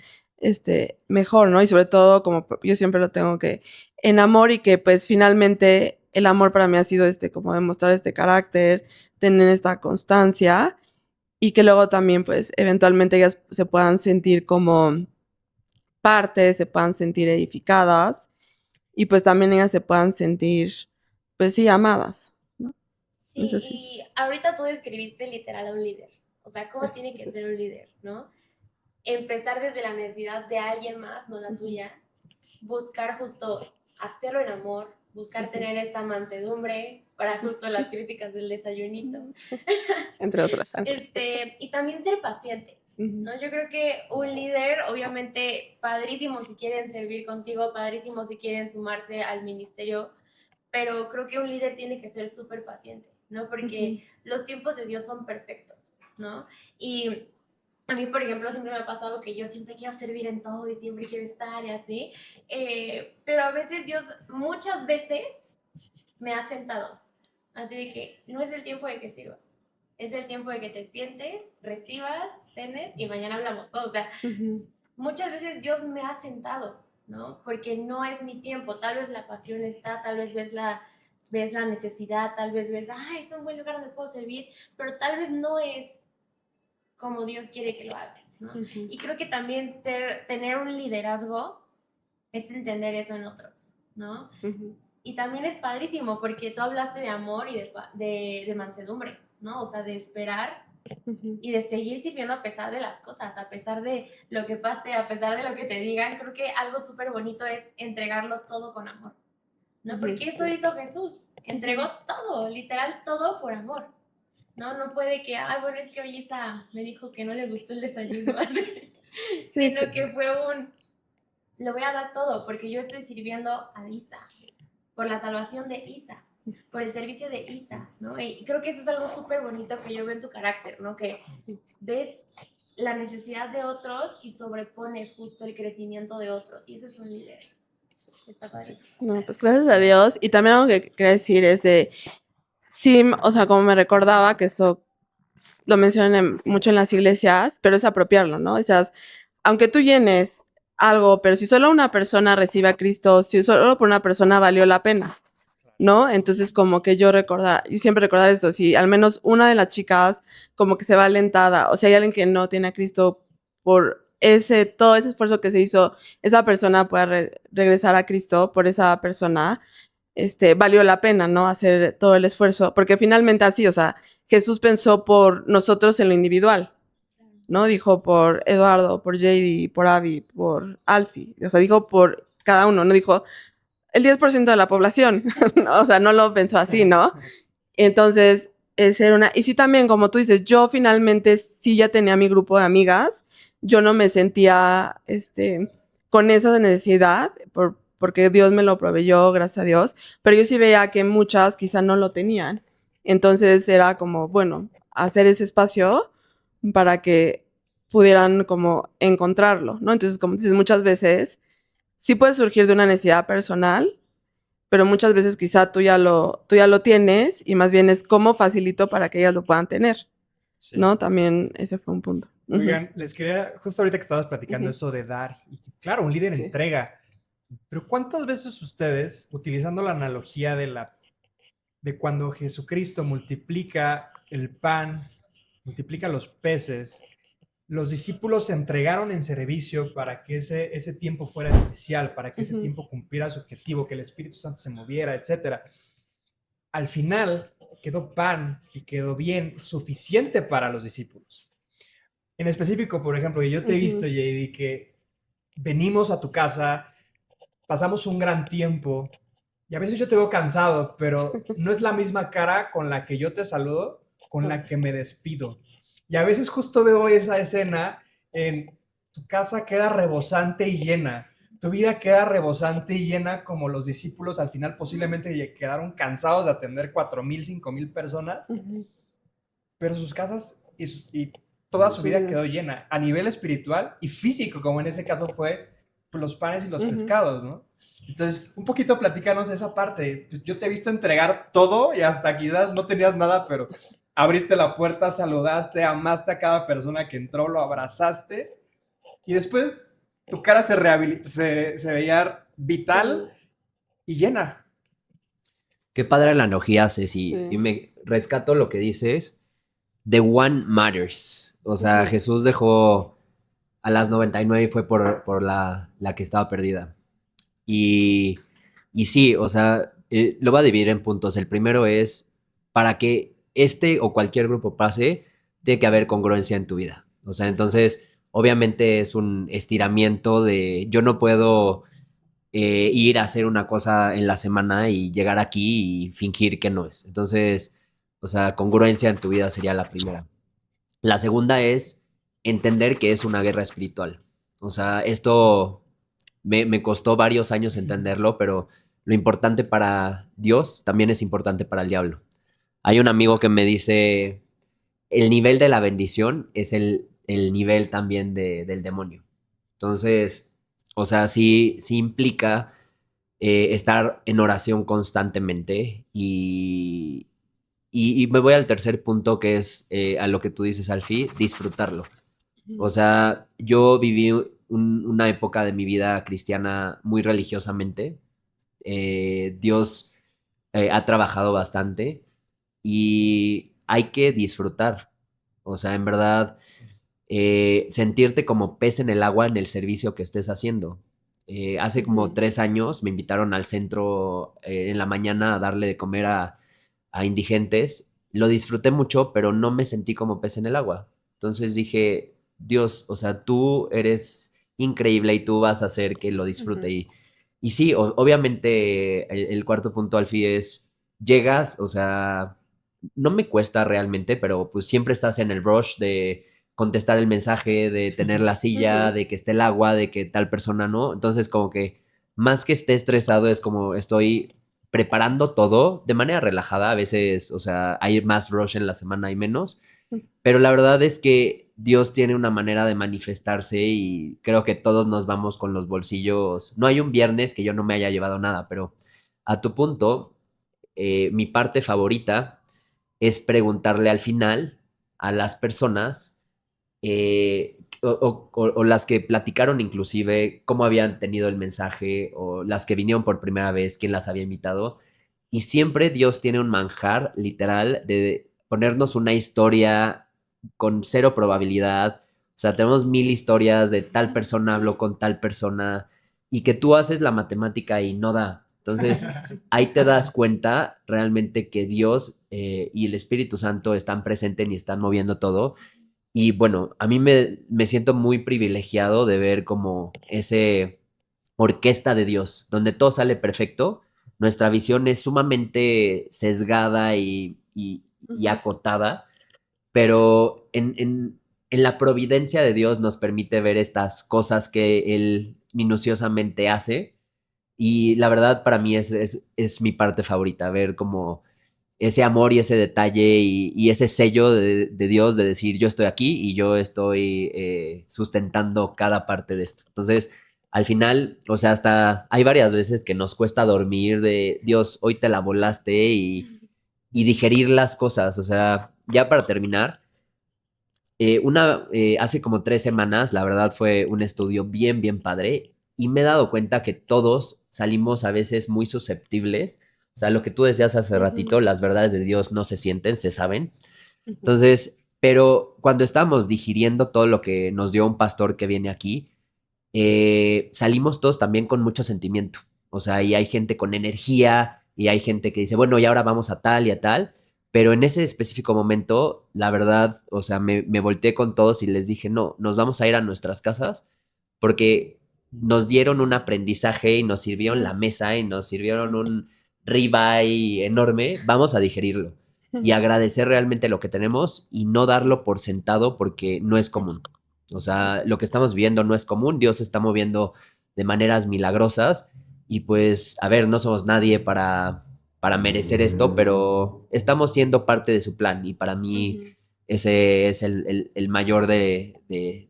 mejor, ¿no? Y sobre todo, como yo siempre lo tengo que en amor y que pues finalmente el amor para mí ha sido como demostrar este carácter, tener esta constancia y que luego también pues eventualmente ellas se puedan sentir como parte, se puedan sentir edificadas y pues también ellas se puedan sentir pues sí, amadas, ¿no? Sí, Es así. y ahorita tú describiste literal a un líder. O sea, cómo tiene que ser un líder, ¿no? Empezar desde la necesidad de alguien más, no la tuya. Buscar justo hacerlo en amor, buscar tener esa mansedumbre para justo las críticas del desayunito. Entre otras. Y también ser paciente. ¿no? Yo creo que un líder, obviamente, padrísimo si quieren servir contigo, padrísimo si quieren sumarse al ministerio, pero creo que un líder tiene que ser súper paciente, ¿no? Porque los tiempos de Dios son perfectos, ¿no? Y a mí, por ejemplo, siempre me ha pasado que yo siempre quiero servir en todo y siempre quiero estar y así, pero a veces Dios, muchas veces, me ha sentado, así de que no es el tiempo de que sirvas, es el tiempo de que te sientes, recibas, cenes y mañana hablamos, ¿no? O sea, muchas veces Dios me ha sentado, ¿no? Porque no es mi tiempo, tal vez la pasión está, tal vez ves la necesidad, tal vez ves, ay, es un buen lugar donde puedo servir, pero tal vez no es como Dios quiere que lo hagas, ¿no? Y creo que también tener un liderazgo es entender eso en otros, ¿no? Y también es padrísimo porque tú hablaste de amor y de mansedumbre, ¿no? O sea, de esperar y de seguir sirviendo a pesar de las cosas, a pesar de lo que pase, a pesar de lo que te digan. Creo que algo súper bonito es entregarlo todo con amor, ¿no? Porque eso hizo Jesús, entregó todo, literal todo por amor, ¿no? No puede que, ay, bueno, es que hoy Isa me dijo que no le gustó el desayuno, así, Sí, sino que fue lo voy a dar todo porque yo estoy sirviendo a Isa, por la salvación de Isa, por el servicio de Isa, ¿no? Y creo que eso es algo súper bonito que yo veo en tu carácter, ¿no? Que ves la necesidad de otros y sobrepones justo el crecimiento de otros. Y eso es un líder. Está padre. No, pues gracias a Dios. Y también algo que quería decir es de, sí, o sea, como me recordaba que eso lo mencionan mucho en las iglesias, pero es apropiarlo, ¿no? O sea, aunque tú llenes algo, pero si solo una persona recibe a Cristo, si solo por una persona valió la pena, ¿no? Entonces como que yo siempre recordar esto, si al menos una de las chicas como que se va alentada, o si hay alguien que no tiene a Cristo por todo ese esfuerzo que se hizo, esa persona pueda regresar a Cristo por esa persona, valió la pena, ¿no? Hacer todo el esfuerzo, porque finalmente así, o sea, Jesús pensó por nosotros en lo individual, ¿no? Dijo por Eduardo, por JD, por Abby, por Alfie, o sea, dijo por cada uno, no dijo el 10% de la población, ¿no? O sea, no lo pensó así, ¿no? Entonces, era y sí también, como tú dices, yo finalmente sí ya tenía mi grupo de amigas, yo no me sentía, con esa necesidad, porque Dios me lo proveyó, gracias a Dios, pero yo sí veía que muchas quizá no lo tenían. Entonces era como, bueno, hacer ese espacio para que pudieran como encontrarlo, ¿no? Entonces, como dices, muchas veces sí puede surgir de una necesidad personal, pero muchas veces quizá tú ya lo tienes y más bien es cómo facilito para que ellas lo puedan tener, Sí. ¿no? También ese fue un punto. Oigan, les quería, justo ahorita que estabas platicando eso de dar, y claro, un líder Sí. entrega, pero ¿cuántas veces ustedes, utilizando la analogía de cuando Jesucristo multiplica el pan, multiplica los peces, los discípulos se entregaron en servicio para que ese tiempo fuera especial, para que ese tiempo cumpliera su objetivo, que el Espíritu Santo se moviera, etcétera? Al final quedó pan y quedó bien suficiente para los discípulos. En específico, por ejemplo, yo te he visto, JD, que venimos a tu casa, pasamos un gran tiempo y a veces yo te veo cansado, pero no es la misma cara con la que yo te saludo, con la que me despido. Y a veces justo veo esa escena en tu casa queda rebosante y llena, tu vida queda rebosante y llena como los discípulos al final posiblemente quedaron cansados de atender 4,000, 5,000 personas, pero sus casas y toda su vida quedó llena a nivel espiritual y físico, como en ese caso fue los panes y los pescados, ¿no? Entonces, un poquito platícanos esa parte. Pues yo te he visto entregar todo y hasta quizás no tenías nada, pero abriste la puerta, saludaste, amaste a cada persona que entró, lo abrazaste y después tu cara se veía vital y llena. Qué padre la analogía haces Sí. y me rescato lo que dices. The one matters. O sea, Jesús dejó a las 99 y fue por la que estaba perdida. Y sí, o sea, lo voy a dividir en puntos. El primero es, para que este o cualquier grupo pase, tiene que haber congruencia en tu vida. O sea, entonces, obviamente es un estiramiento de, yo no puedo ir a hacer una cosa en la semana y llegar aquí y fingir que no es. Entonces, o sea, congruencia en tu vida sería la primera. La segunda es entender que es una guerra espiritual. O sea, esto me costó varios años entenderlo, pero lo importante para Dios también es importante para el diablo. Hay un amigo que me dice, el nivel de la bendición es el nivel también del demonio. Entonces, o sea, sí implica estar en oración constantemente y me voy al tercer punto que es a lo que tú dices, Alfie, disfrutarlo. O sea, yo viví una época de mi vida cristiana muy religiosamente. Dios ha trabajado bastante y hay que disfrutar. O sea, en verdad, sentirte como pez en el agua en el servicio que estés haciendo. Hace como 3 años me invitaron al centro en la mañana a darle de comer a indigentes. Lo disfruté mucho, pero no me sentí como pez en el agua. Entonces dije, Dios, o sea, tú eres increíble y tú vas a hacer que lo disfrute. Y sí, obviamente el cuarto punto, Alfie, es, llegas, o sea, no me cuesta realmente, pero pues siempre estás en el rush de contestar el mensaje, de tener la silla, de que esté el agua, de que tal persona no. Entonces, como que más que esté estresado, es como estoy preparando todo de manera relajada. A veces, o sea, hay más rush en la semana, hay menos. Pero la verdad es que Dios tiene una manera de manifestarse y creo que todos nos vamos con los bolsillos. No hay un viernes que yo no me haya llevado nada, pero a tu punto, mi parte favorita es preguntarle al final a las personas o las que platicaron inclusive cómo habían tenido el mensaje o las que vinieron por primera vez, quién las había invitado. Y siempre Dios tiene un manjar literal de ponernos una historia con cero probabilidad. O sea, tenemos 1000 historias de tal persona habló con tal persona y que tú haces la matemática y no da. Entonces, ahí te das cuenta realmente que Dios y el Espíritu Santo están presentes y están moviendo todo. Y bueno, a mí me siento muy privilegiado de ver como ese orquesta de Dios, donde todo sale perfecto. Nuestra visión es sumamente sesgada y acotada, pero en la providencia de Dios nos permite ver estas cosas que Él minuciosamente hace. Y la verdad para mí es mi parte favorita, ver como ese amor y ese detalle y ese sello de Dios de decir yo estoy aquí y yo estoy sustentando cada parte de esto. Entonces, al final, o sea, hasta hay varias veces que nos cuesta dormir de Dios, hoy te la volaste y digerir las cosas. O sea, ya para terminar, hace como 3 semanas, la verdad fue un estudio bien padre y me he dado cuenta que todos salimos a veces muy susceptibles. O sea, lo que tú decías hace ratito, las verdades de Dios no se sienten, se saben. Entonces, pero cuando estábamos digiriendo todo lo que nos dio un pastor que viene aquí, salimos todos también con mucho sentimiento. O sea, y hay gente con energía y hay gente que dice, bueno, y ahora vamos a tal y a tal. Pero en ese específico momento, la verdad, o sea, me volteé con todos y les dije, no, nos vamos a ir a nuestras casas porque nos dieron un aprendizaje y nos sirvieron la mesa y nos sirvieron un ribeye enorme. Vamos a digerirlo y agradecer realmente lo que tenemos y no darlo por sentado porque no es común. O sea, lo que estamos viendo no es común, Dios se está moviendo de maneras milagrosas y pues, a ver, no somos nadie para merecer esto, pero estamos siendo parte de su plan y para mí ese es el mayor de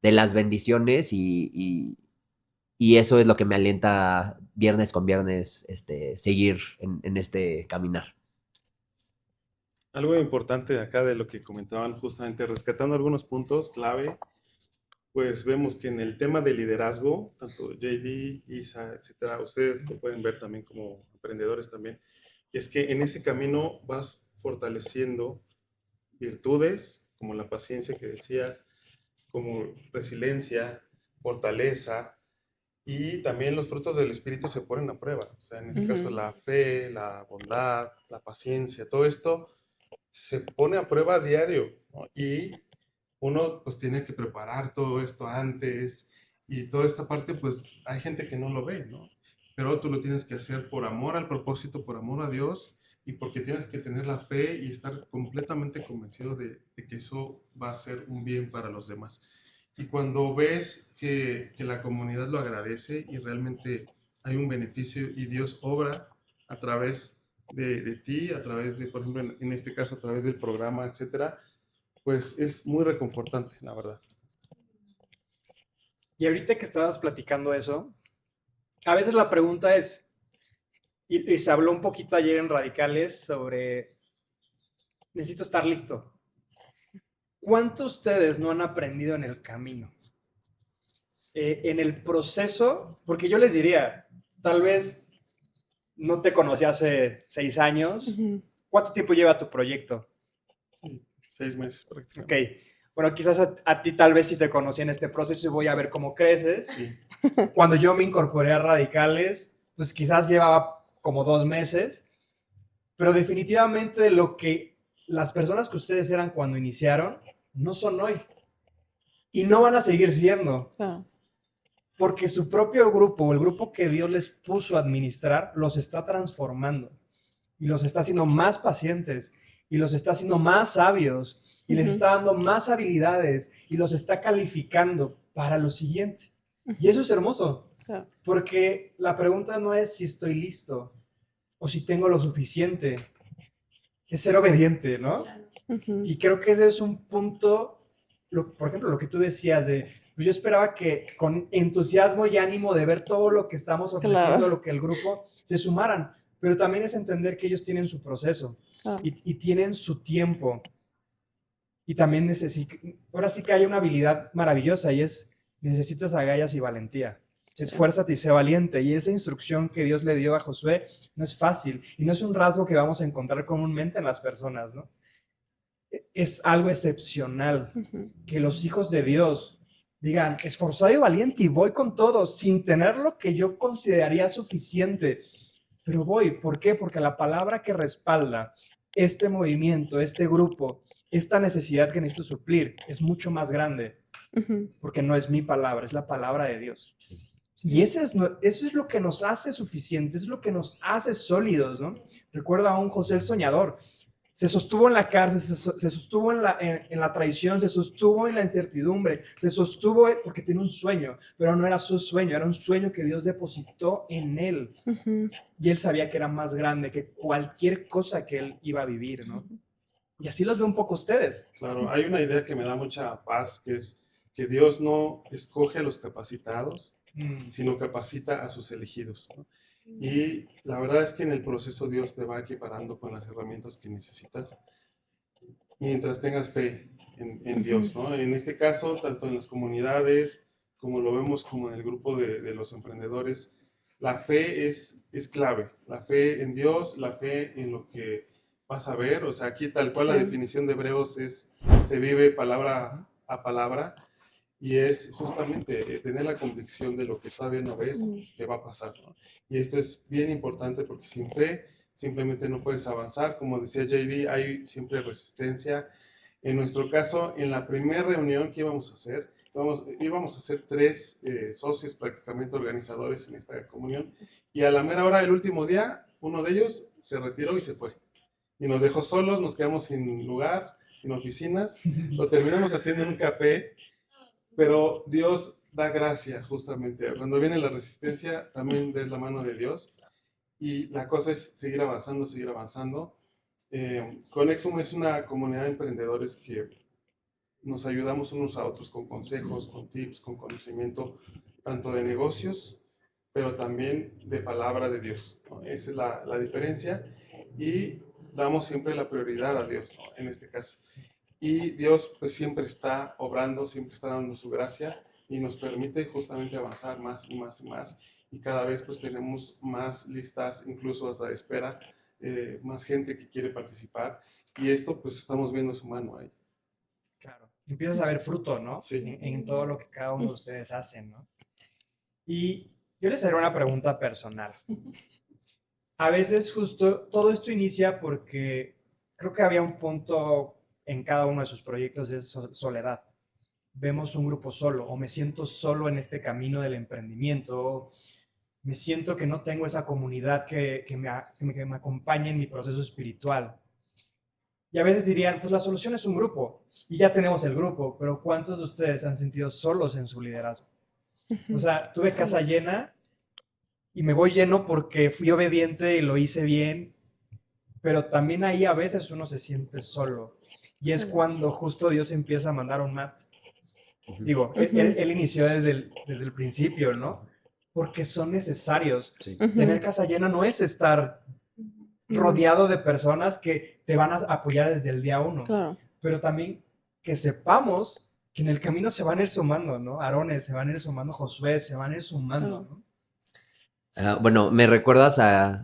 las bendiciones y eso es lo que me alienta viernes con viernes seguir en este caminar. Algo importante de acá de lo que comentaban, justamente rescatando algunos puntos clave, pues vemos que en el tema de liderazgo, tanto JD, Isa, etcétera, ustedes lo pueden ver también como emprendedores también, y es que en ese camino vas fortaleciendo virtudes como la paciencia que decías, como resiliencia, fortaleza, y también los frutos del Espíritu se ponen a prueba. O sea, en este caso la fe, la bondad, la paciencia, todo esto se pone a prueba a diario, ¿no? Y uno pues tiene que preparar todo esto antes y toda esta parte pues hay gente que no lo ve, ¿no? Pero tú lo tienes que hacer por amor al propósito, por amor a Dios y porque tienes que tener la fe y estar completamente convencido de que eso va a ser un bien para los demás. Y cuando ves que la comunidad lo agradece y realmente hay un beneficio y Dios obra a través de ti, a través de, por ejemplo, en este caso, a través del programa, etcétera, pues es muy reconfortante, la verdad. Y ahorita que estabas platicando eso, a veces la pregunta es, y se habló un poquito ayer en Radicales sobre, necesito estar listo. ¿Cuánto ustedes no han aprendido en el camino? En el proceso, porque yo les diría, tal vez no te conocí hace 6 años. Ujú. ¿Cuánto tiempo lleva tu proyecto? Sí, 6 meses prácticamente. Ok, bueno, quizás a ti tal vez sí te conocí en este proceso y voy a ver cómo creces. Sí, Cuando yo me incorporé a Radicales, pues quizás llevaba como 2 meses, pero definitivamente lo que las personas que ustedes eran cuando iniciaron no son hoy y no van a seguir siendo, Claro. porque su propio grupo o el grupo que Dios les puso a administrar los está transformando y los está haciendo más pacientes y los está haciendo más sabios y les Ujú. está dando más habilidades y los está calificando para lo siguiente. Y eso es hermoso, Claro. porque la pregunta no es si estoy listo o si tengo lo suficiente, es ser obediente, ¿no? Claro. Ujú. Y creo que ese es un punto, por ejemplo, lo que tú decías de, pues yo esperaba que con entusiasmo y ánimo de ver todo lo que estamos ofreciendo, Claro. lo que el grupo se sumaran, pero también es entender que ellos tienen su proceso Claro. y tienen su tiempo. Y también ahora sí que hay una habilidad maravillosa y es, necesitas agallas y valentía. Esfuérzate y sé valiente. Y esa instrucción que Dios le dio a Josué no es fácil y no es un rasgo que vamos a encontrar comúnmente en las personas, ¿no? Es algo excepcional Ujú. que los hijos de Dios digan, esforzado y valiente y voy con todo, sin tener lo que yo consideraría suficiente. Pero voy, ¿por qué? Porque la palabra que respalda este movimiento, este grupo, esta necesidad que necesito suplir es mucho más grande, Ujú. porque no es mi palabra, es la palabra de Dios. Y eso es lo que nos hace suficientes, es lo que nos hace sólidos, ¿no? Recuerda a un José el soñador. Se sostuvo en la cárcel, se sostuvo en la traición, se sostuvo en la incertidumbre, se sostuvo porque tenía un sueño, pero no era su sueño, era un sueño que Dios depositó en él. Ujú. Y él sabía que era más grande que cualquier cosa que él iba a vivir, ¿no? Y así los veo un poco ustedes. claro. Hay una idea que me da mucha paz, que es que Dios no escoge a los capacitados, sino capacita a sus elegidos, ¿no? Y la verdad es que en el proceso Dios te va equiparando con las herramientas que necesitas mientras tengas fe en Dios, ¿no? En este caso, tanto en las comunidades como lo vemos como en el grupo de los emprendedores, la fe es clave. La fe en Dios, la fe en lo que vas a ver. O sea, aquí tal cual la Sí. definición de Hebreos es, se vive palabra a palabra y es justamente tener la convicción de lo que todavía no ves que va a pasar, ¿no? Y esto es bien importante porque sin fe simplemente no puedes avanzar. Como decía JD, hay siempre resistencia. En nuestro caso, en la primera reunión que íbamos a hacer, íbamos a ser 3 socios prácticamente organizadores en esta comunión, y a la mera hora del último día, uno de ellos se retiró y se fue. Y nos dejó solos, nos quedamos sin lugar, sin oficinas, lo terminamos haciendo en un café, pero Dios da gracia justamente. Cuando viene la resistencia, también ves la mano de Dios. Y la cosa es seguir avanzando, seguir avanzando. Conexum es una comunidad de emprendedores que nos ayudamos unos a otros con consejos, con tips, con conocimiento, tanto de negocios, pero también de palabra de Dios, ¿no? Esa es la diferencia. Y damos siempre la prioridad a Dios, ¿no? En este caso. Y Dios pues siempre está obrando, siempre está dando su gracia y nos permite justamente avanzar más y más y más. Y cada vez pues tenemos más listas, incluso hasta de espera, más gente que quiere participar. Y esto pues estamos viendo su mano ahí. Claro. Empiezas a ver fruto, ¿no? Sí. En todo lo que cada uno de ustedes hacen, ¿no? Y yo les haré una pregunta personal. A veces justo todo esto inicia porque creo que había un punto en cada uno de sus proyectos de soledad. Vemos un grupo solo o me siento solo en este camino del emprendimiento. me siento que no tengo esa comunidad que me acompañe en mi proceso espiritual. Y a veces dirían, pues la solución es un grupo, y ya tenemos el grupo, pero ¿cuántos de ustedes se han sentido solos en su liderazgo? O sea, tuve casa llena y me voy lleno porque fui obediente y lo hice bien, pero también ahí a veces uno se siente solo. Y es cuando justo Dios empieza a mandar un Matt. Digo, él inició desde el principio, ¿no? Porque son necesarios. Sí. Tener casa llena no es estar rodeado de personas que te van a apoyar desde el día uno, Claro. pero también que sepamos que en el camino se van a ir sumando, ¿no? Aarones, se van a ir sumando Josué, se van a ir sumando, ¿no? Bueno, me recuerdas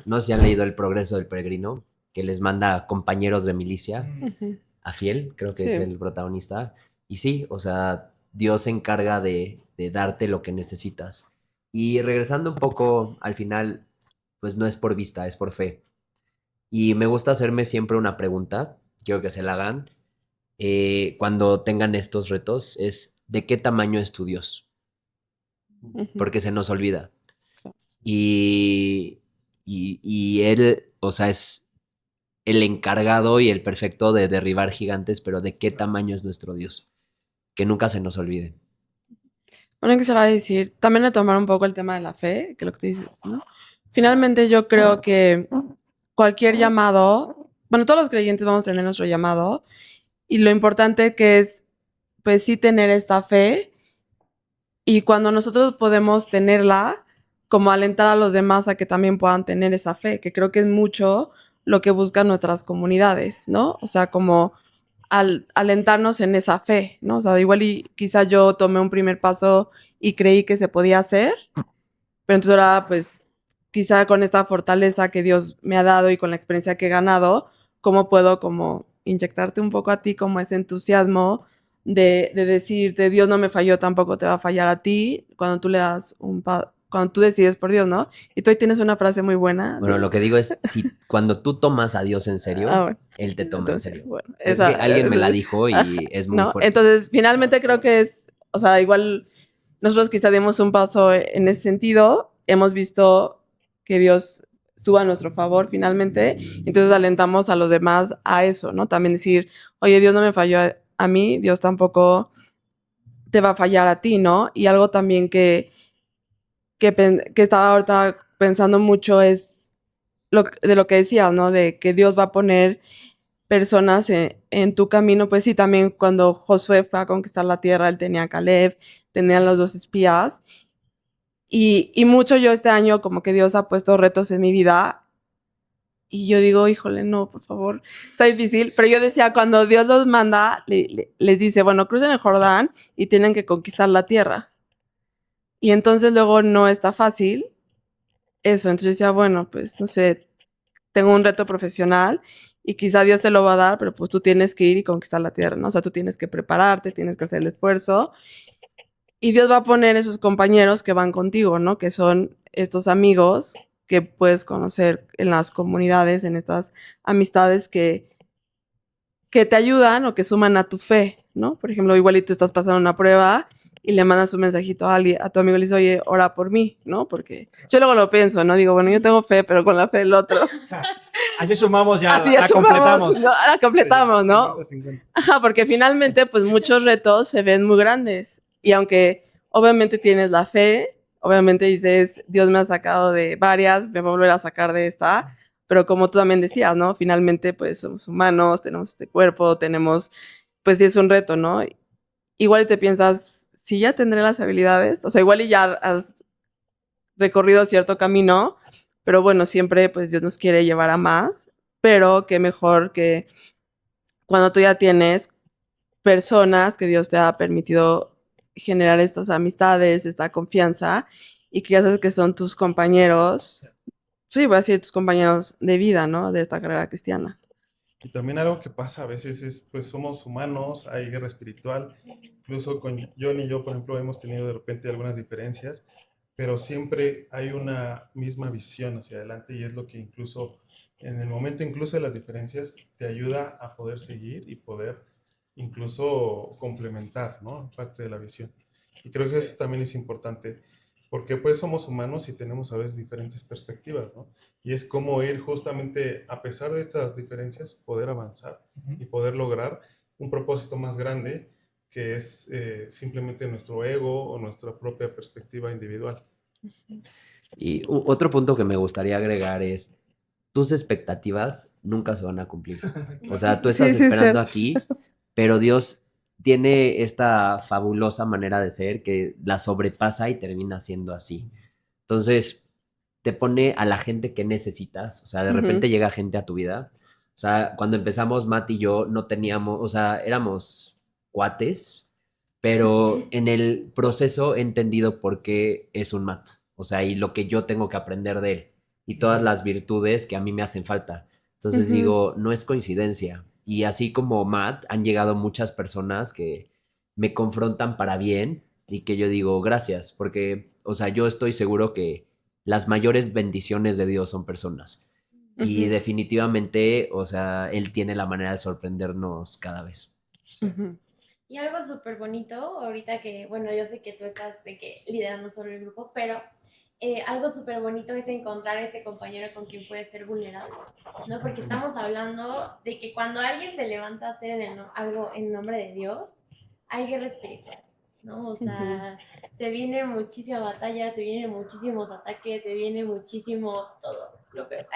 no sé si han leído El Progreso del Peregrino, que les manda compañeros de milicia, a Fiel, creo que Sí. es el protagonista. Y sí, o sea, Dios se encarga de darte lo que necesitas. Y regresando un poco al final, pues no es por vista, es por fe. Y me gusta hacerme siempre una pregunta, quiero que se la hagan, cuando tengan estos retos, es ¿de qué tamaño es tu Dios? Porque se nos olvida. Y él, o sea, es el encargado y el perfecto de derribar gigantes, pero ¿de qué tamaño es nuestro Dios? Que nunca se nos olvide. Bueno, quisiera decir, también retomar un poco el tema de la fe, que lo que tú dices, ¿no? Finalmente yo creo que cualquier llamado, bueno, todos los creyentes vamos a tener nuestro llamado, y lo importante que es, pues sí tener esta fe, y cuando nosotros podemos tenerla, como alentar a los demás a que también puedan tener esa fe, que creo que es mucho lo que buscan nuestras comunidades, ¿no? O sea, como alentarnos en esa fe, ¿no? O sea, igual y quizá yo tomé un primer paso y creí que se podía hacer, pero entonces ahora, pues, quizá con esta fortaleza que Dios me ha dado y con la experiencia que he ganado, ¿cómo puedo como inyectarte un poco a ti como ese entusiasmo de decirte, Dios no me falló, tampoco te va a fallar a ti, cuando tú le das cuando tú decides por Dios, ¿no? Y tú ahí tienes una frase muy buena. Bueno, lo que digo es, si cuando tú tomas a Dios en serio, Bueno, Él te toma en entonces, serio. bueno, Es que alguien me la dijo y es muy ¿no? fuerte. Entonces, finalmente creo que es, o sea, igual nosotros quizá dimos un paso en ese sentido, hemos visto que Dios estuvo a nuestro favor finalmente, entonces alentamos a los demás a eso, ¿no? También decir, oye, Dios no me falló a mí, Dios tampoco te va a fallar a ti, ¿no? Y algo también que estaba ahorita pensando mucho es de lo que decías, ¿no? De que Dios va a poner personas en tu camino, pues sí, también cuando Josué fue a conquistar la tierra, él tenía a Caleb, tenían los 2 espías, y mucho yo este año como que Dios ha puesto retos en mi vida, y yo digo, híjole, no, por favor, está difícil, pero yo decía, cuando Dios los manda, les dice, bueno, crucen el Jordán y tienen que conquistar la tierra, y entonces luego no está fácil eso, entonces yo decía, bueno, pues no sé, tengo un reto profesional y quizá Dios te lo va a dar, pero pues tú tienes que ir y conquistar la tierra, ¿no? O sea, tú tienes que prepararte, tienes que hacer el esfuerzo y Dios va a poner esos compañeros que van contigo, ¿no? Que son estos amigos que puedes conocer en las comunidades, en estas amistades que te ayudan o que suman a tu fe, ¿no? Por ejemplo, igual y tú estás pasando una prueba y le mandas un mensajito a alguien, a tu amigo y le dices, oye, ora por mí, ¿no? Porque yo luego lo pienso, ¿no? Digo, bueno, yo tengo fe, pero con la fe del otro. Así sumamos ya, Así la completamos. ¿no? La completamos, Sí, ¿no? 50-50. Ajá, porque finalmente, pues muchos retos se ven muy grandes. Y aunque obviamente tienes la fe, obviamente dices, Dios me ha sacado de varias, me va a volver a sacar de esta. Pero como tú también decías, ¿no? Finalmente, pues somos humanos, tenemos este cuerpo, tenemos, pues sí es un reto, ¿no? Igual te piensas, si ya tendré las habilidades, o sea, igual y ya has recorrido cierto camino, pero bueno, siempre pues Dios nos quiere llevar a más, pero qué mejor que cuando tú ya tienes personas que Dios te ha permitido generar estas amistades, esta confianza, y que ya sabes que son tus compañeros, sí, voy a decir tus compañeros de vida, ¿no? De esta carrera cristiana. Y también algo que pasa a veces es, pues somos humanos, hay guerra espiritual, incluso con John y yo, por ejemplo, hemos tenido de repente algunas diferencias, pero siempre hay una misma visión hacia adelante y es lo que incluso, en el momento incluso de las diferencias, te ayuda a poder seguir y poder incluso complementar, ¿no? Parte de la visión. Y creo que eso también es importante, porque pues somos humanos y tenemos a veces diferentes perspectivas, ¿no? Y es como ir justamente, a pesar de estas diferencias, poder avanzar y poder lograr un propósito más grande que es simplemente nuestro ego o nuestra propia perspectiva individual. Y otro punto que me gustaría agregar es, tus expectativas nunca se van a cumplir. O sea, tú estás Sí, sí, esperando cierto. aquí, pero Dios tiene esta fabulosa manera de ser que la sobrepasa y termina siendo así. Entonces, te pone a la gente que necesitas. O sea, de repente Ujú. llega gente a tu vida. O sea, cuando empezamos, Matt y yo no teníamos, o sea, éramos cuates, pero en el proceso he entendido por qué es un Matt. O sea, y lo que yo tengo que aprender de él y todas las virtudes que a mí me hacen falta. Entonces Ujú. digo, no es coincidencia. Y así como Matt, han llegado muchas personas que me confrontan para bien y que yo digo, gracias, porque, o sea, yo estoy seguro que las mayores bendiciones de Dios son personas. Y Ujú. definitivamente, o sea, Él tiene la manera de sorprendernos cada vez. Ujú. Y algo súper bonito, ahorita que, bueno, yo sé que tú estás de que liderando solo el grupo, pero algo súper bonito es encontrar ese compañero con quien puedes ser vulnerable, ¿no? Porque estamos hablando de que cuando alguien se levanta a hacer algo en nombre de Dios, hay guerra espiritual, ¿no? O Ujú. sea, se viene muchísima batalla, se vienen muchísimos ataques, se viene muchísimo todo lo peor.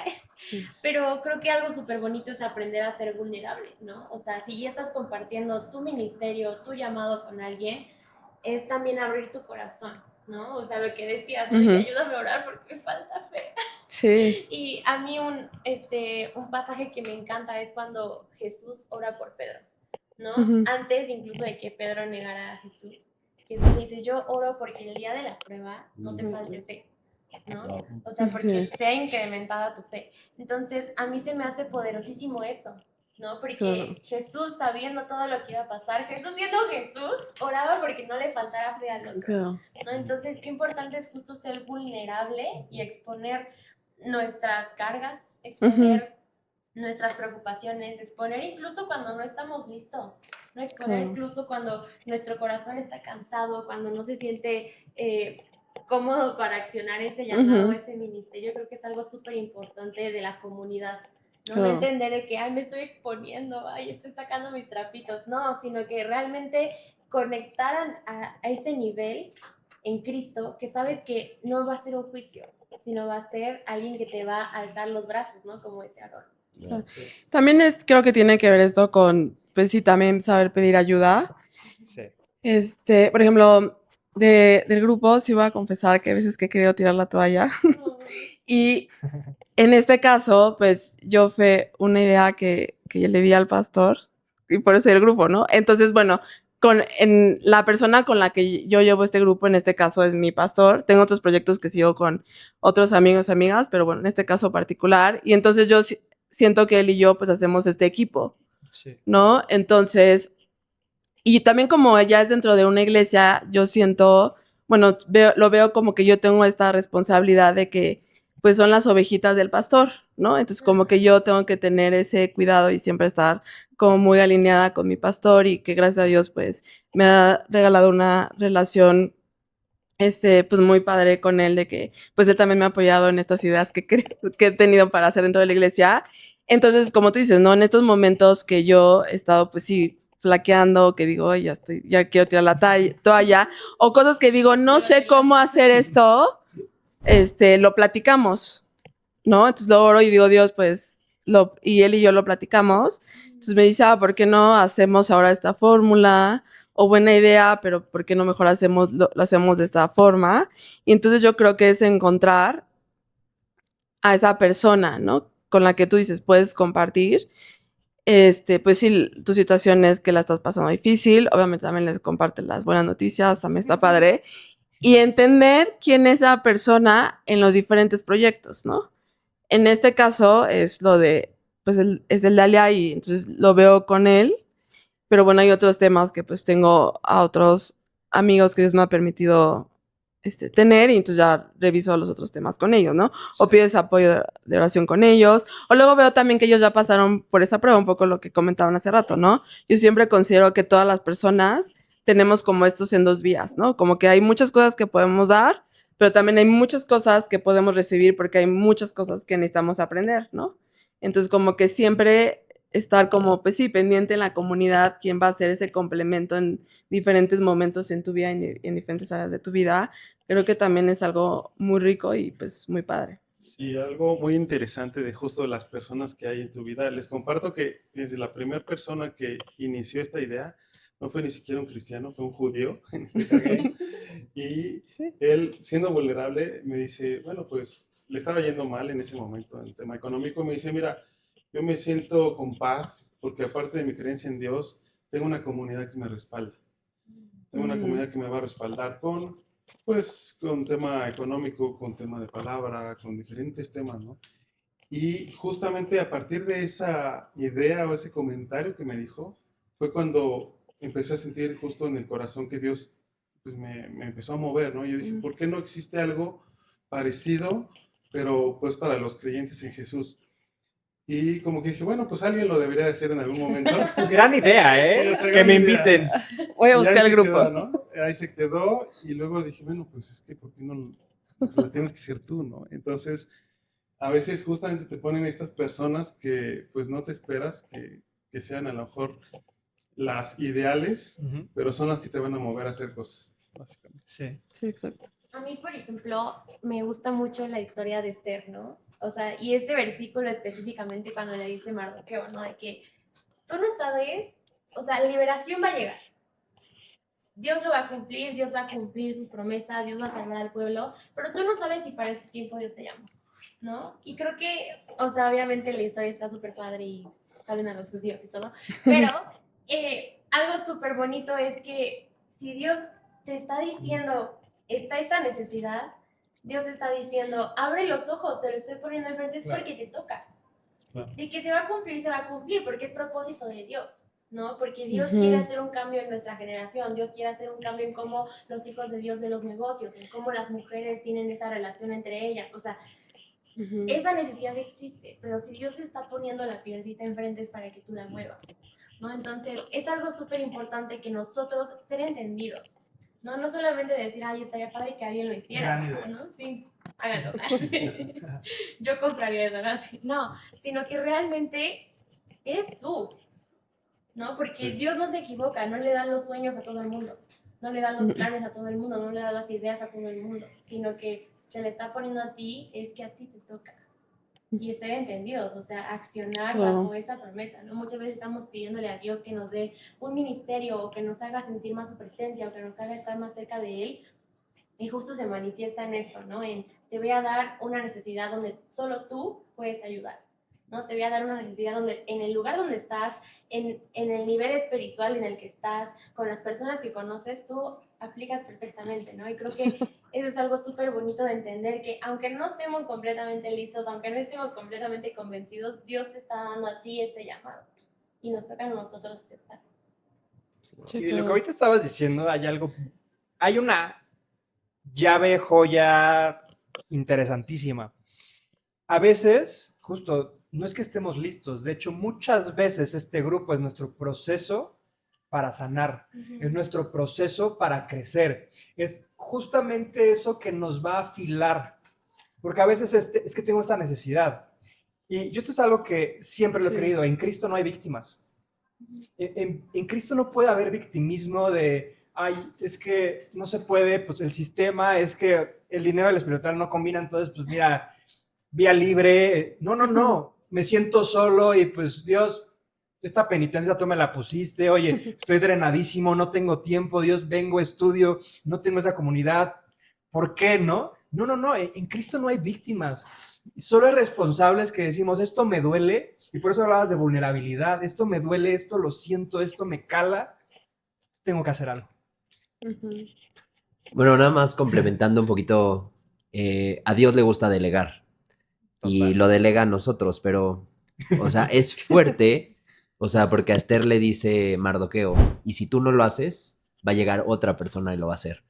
Sí. Pero creo que algo súper bonito es aprender a ser vulnerable, ¿no? O sea, si ya estás compartiendo tu ministerio, tu llamado con alguien, es también abrir tu corazón, ¿no? O sea, lo que decías, ¿no? De que Ujú. ayúdame a orar porque me falta fe. Sí. Y a mí un pasaje que me encanta es cuando Jesús ora por Pedro, ¿no? Ujú. Antes incluso de que Pedro negara a Jesús. Jesús dice, yo oro porque el día de la prueba no te falte fe, ¿no? O sea, porque Sí, sea incrementada tu fe. Entonces, a mí se me hace poderosísimo eso, ¿no? claro. Porque Jesús, sabiendo todo lo que iba a pasar, Jesús siendo Jesús, oraba porque no le faltara fe al otro, Claro. ¿no? Entonces, qué importante es justo ser vulnerable y exponer nuestras cargas, Ujú. exponer nuestras preocupaciones, exponer incluso cuando no estamos listos, ¿no? Exponer Claro. incluso cuando nuestro corazón está cansado, cuando no se siente cómodo para accionar ese llamado, Ujú. ese ministerio. Creo que es algo súper importante de la comunidad, ¿no? No Claro. entender de que, ay, me estoy exponiendo, ay, estoy sacando mis trapitos, no, sino que realmente conectaran a ese nivel en Cristo, que sabes que no va a ser un juicio, sino va a ser alguien que te va a alzar los brazos, ¿no? Como ese Aarón. Claro. También creo que tiene que ver esto con, pues sí, también saber pedir ayuda. Sí. Por ejemplo, del grupo, sí voy a confesar que a veces que he querido tirar la toalla. Y en este caso, pues yo fue una idea que le di al pastor y por eso el grupo, ¿no? Entonces, bueno, en la persona con la que yo llevo este grupo, en este caso es mi pastor. Tengo otros proyectos que sigo con otros amigos y amigas, pero bueno, en este caso particular. Y entonces yo siento que él y yo pues hacemos este equipo, Sí. ¿no? Entonces, y también como ella es dentro de una iglesia, yo siento, bueno, lo veo como que yo tengo esta responsabilidad de que pues son las ovejitas del pastor, ¿no? Entonces como que yo tengo que tener ese cuidado y siempre estar como muy alineada con mi pastor y que gracias a Dios pues me ha regalado una relación pues muy padre con él, de que pues él también me ha apoyado en estas ideas que he tenido para hacer dentro de la iglesia. Entonces, como tú dices, ¿no? En estos momentos que yo he estado, pues sí, flaqueando, que digo, "Ay, ya quiero tirar la toalla", o cosas que digo, no sé cómo hacer esto, lo platicamos, ¿no? Entonces lo oro y digo, Dios, pues, y él y yo lo platicamos. Entonces me dice, ¿por qué no hacemos ahora esta fórmula? O buena idea, pero ¿por qué no mejor lo hacemos de esta forma? Y entonces yo creo que es encontrar a esa persona, ¿no? Con la que tú dices, puedes compartir. Pues sí, tu situación es que la estás pasando difícil. Obviamente también les comparten las buenas noticias, también está padre. Y entender quién es esa persona en los diferentes proyectos, ¿no? En este caso es lo de, pues es el Dalia y entonces lo veo con él, pero bueno, hay otros temas que pues tengo a otros amigos que Dios me ha permitido tener y entonces ya reviso los otros temas con ellos, ¿no? O Sí. pides apoyo de oración con ellos, o luego veo también que ellos ya pasaron por esa prueba, un poco lo que comentaban hace rato, ¿no? Yo siempre considero que todas las personas tenemos como estos en dos vías, ¿no? Como que hay muchas cosas que podemos dar, pero también hay muchas cosas que podemos recibir porque hay muchas cosas que necesitamos aprender, ¿no? Entonces, como que siempre estar como, pues sí, pendiente en la comunidad, quién va a ser ese complemento en diferentes momentos en tu vida, en diferentes áreas de tu vida, creo que también es algo muy rico y pues muy padre. Sí, algo muy interesante de justo las personas que hay en tu vida. Les comparto que desde la primera persona que inició esta idea no fue ni siquiera un cristiano, fue un judío en este caso. Y Sí. él, siendo vulnerable, me dice, bueno, pues le estaba yendo mal en ese momento en el tema económico. Me dice, mira, yo me siento con paz porque aparte de mi creencia en Dios, tengo una comunidad que me respalda. Tengo una comunidad que me va a respaldar con tema económico, con tema de palabra, con diferentes temas, ¿no? Y justamente a partir de esa idea o ese comentario que me dijo, fue cuando empecé a sentir justo en el corazón que Dios pues me empezó a mover, ¿no? Yo dije, ¿por qué no existe algo parecido, pero pues para los creyentes en Jesús? Y como que dije, bueno, pues alguien lo debería de hacer en algún momento. Gran idea, ¿eh? Sí, o sea, que gran me idea. inviten. Voy a Y buscar ahí el se grupo. quedó, ¿no? Ahí se quedó y luego dije, bueno, pues es que, ¿por qué no lo tienes que ser tú, ¿no? Entonces, a veces justamente te ponen estas personas que pues no te esperas que sean a lo mejor las ideales, Ujú. pero son las que te van a mover a hacer cosas, básicamente. Sí. Sí, exacto. A mí, por ejemplo, me gusta mucho la historia de Esther, ¿no? O sea, y este versículo específicamente cuando le dice Mardoqueo, ¿no? De que tú no sabes, o sea, la liberación va a llegar. Dios lo va a cumplir, Dios va a cumplir sus promesas, Dios va a salvar al pueblo, pero tú no sabes si para este tiempo Dios te llama, ¿no? Y creo que, o sea, obviamente la historia está súper padre y salen a los judíos y todo, pero algo súper bonito es que si Dios te está diciendo, está esta necesidad, Dios te está diciendo, abre los ojos, te lo estoy poniendo enfrente, es Claro. porque te toca. Claro. De que se va a cumplir, porque es propósito de Dios, ¿no? Porque Dios Ujú. quiere hacer un cambio en nuestra generación, Dios quiere hacer un cambio en cómo los hijos de Dios ven los negocios, en cómo las mujeres tienen esa relación entre ellas, o sea, Ujú. esa necesidad existe, pero si Dios te está poniendo la piedrita enfrente es para que tú la muevas, ¿no? Entonces, es algo súper importante que nosotros ser entendidos, ¿no? No solamente decir, ay, estaría padre que alguien lo hiciera, Gran idea. ¿no? Sí, háganlo. Yo compraría eso, ¿no? Sí, no, sino que realmente eres tú, ¿no? Porque Sí. Dios no se equivoca, no le da los sueños a todo el mundo, no le da los planes a todo el mundo, no le da las ideas a todo el mundo, sino que se le está poniendo a ti, es que a ti te toca. Y ser entendidos, o sea, accionar Claro. bajo esa promesa, ¿no? Muchas veces estamos pidiéndole a Dios que nos dé un ministerio o que nos haga sentir más su presencia o que nos haga estar más cerca de Él. Y justo se manifiesta en esto, ¿no? En te voy a dar una necesidad donde solo tú puedes ayudar, ¿no? Te voy a dar una necesidad donde en el lugar donde estás, en el nivel espiritual en el que estás, con las personas que conoces, tú aplicas perfectamente, ¿no? Y creo que eso es algo súper bonito de entender que aunque no estemos completamente listos, aunque no estemos completamente convencidos, Dios te está dando a ti ese llamado y nos toca a nosotros aceptar. Sí, Y de lo claro. que ahorita estabas diciendo, hay una llave, joya interesantísima. A veces, justo, no es que estemos listos, de hecho, muchas veces este grupo es nuestro proceso para sanar, es nuestro proceso para crecer, es justamente eso que nos va a afilar, porque a veces es que tengo esta necesidad. Y yo esto es algo que siempre lo he Sí. creído, en Cristo no hay víctimas. En Cristo no puede haber victimismo de, ay, es que no se puede, pues el sistema, es que el dinero y el espiritual no combinan, entonces, pues mira, vía libre. No, no, no, me siento solo y pues Dios, esta penitencia tú me la pusiste, oye, estoy drenadísimo, no tengo tiempo, Dios, vengo, estudio, no tengo esa comunidad, ¿por qué no? No, no, no, en Cristo no hay víctimas. Solo hay responsables que decimos, esto me duele, y por eso hablabas de vulnerabilidad, esto me duele, esto lo siento, esto me cala, tengo que hacer algo. Ujú. Bueno, nada más complementando un poquito, a Dios le gusta delegar y Total. lo delega a nosotros, pero, o sea, es fuerte, o sea, porque a Esther le dice Mardoqueo, y si tú no lo haces, va a llegar otra persona y lo va a hacer.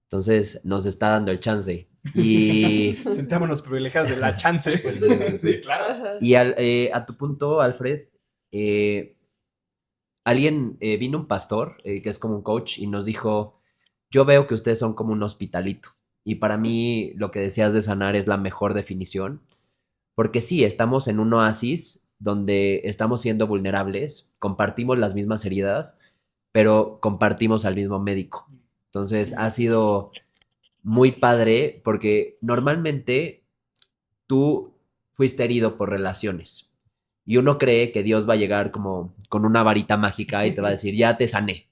Entonces nos está dando el chance. Y, Sentémonos privilegiados de la chance. Sí, claro. Ajá. y a tu punto, Alfred, vino un pastor, que es como un coach, y nos dijo, yo veo que ustedes son como un hospitalito. Y para mí lo que decías de sanar es la mejor definición, porque sí, estamos en un oasis donde estamos siendo vulnerables, compartimos las mismas heridas, pero compartimos al mismo médico. Entonces ha sido muy padre porque normalmente tú fuiste herido por relaciones y uno cree que Dios va a llegar como con una varita mágica y te va a decir, ya te sané.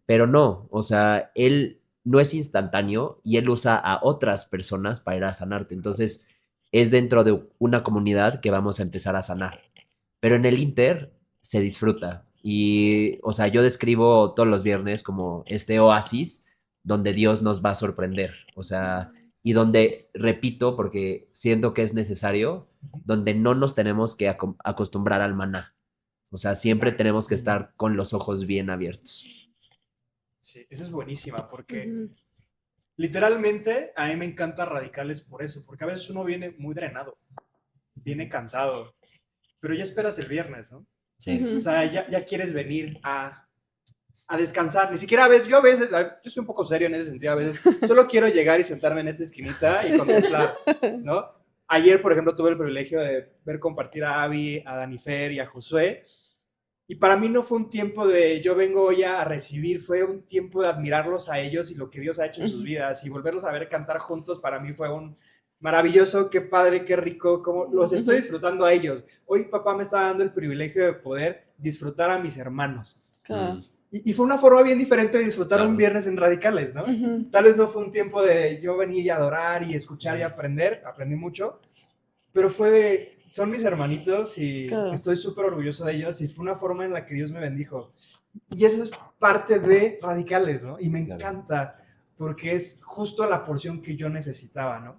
Pero no, o sea, Él no es instantáneo y Él usa a otras personas para ir a sanarte. Entonces, es dentro de una comunidad que vamos a empezar a sanar. Pero en el Inter se disfruta. Y, o sea, yo describo todos los viernes como este oasis donde Dios nos va a sorprender. O sea, y donde, repito, porque siento que es necesario, donde no nos tenemos que acostumbrar al maná. O sea, siempre tenemos que estar con los ojos bien abiertos. Sí, eso es buenísima porque Ujú. literalmente a mí me encanta Radicales por eso, porque a veces uno viene muy drenado, viene cansado, pero ya esperas el viernes, ¿no? Sí. Ujú. O sea, ya quieres venir a descansar. Ni siquiera a veces, yo soy un poco serio en ese sentido, a veces solo quiero llegar y sentarme en esta esquinita y contemplar, ¿no? Ayer, por ejemplo, tuve el privilegio de ver compartir a Abby, a Danifer y a Josué. Y para mí no fue un tiempo de yo vengo hoy a recibir, fue un tiempo de admirarlos a ellos y lo que Dios ha hecho en sus vidas y volverlos a ver cantar juntos para mí fue un maravilloso, qué padre, qué rico, como los estoy disfrutando a ellos. Hoy papá me está dando el privilegio de poder disfrutar a mis hermanos. Claro. Y fue una forma bien diferente de disfrutar Claro. un viernes en Radicales, ¿no? Ujú. Tal vez no fue un tiempo de yo venir y adorar y escuchar y aprender, aprendí mucho, pero fue de, son mis hermanitos y Claro. que estoy súper orgulloso de ellos y fue una forma en la que Dios me bendijo. Y esa es parte de Radicales, ¿no? Y me Claro. encanta porque es justo la porción que yo necesitaba, ¿no?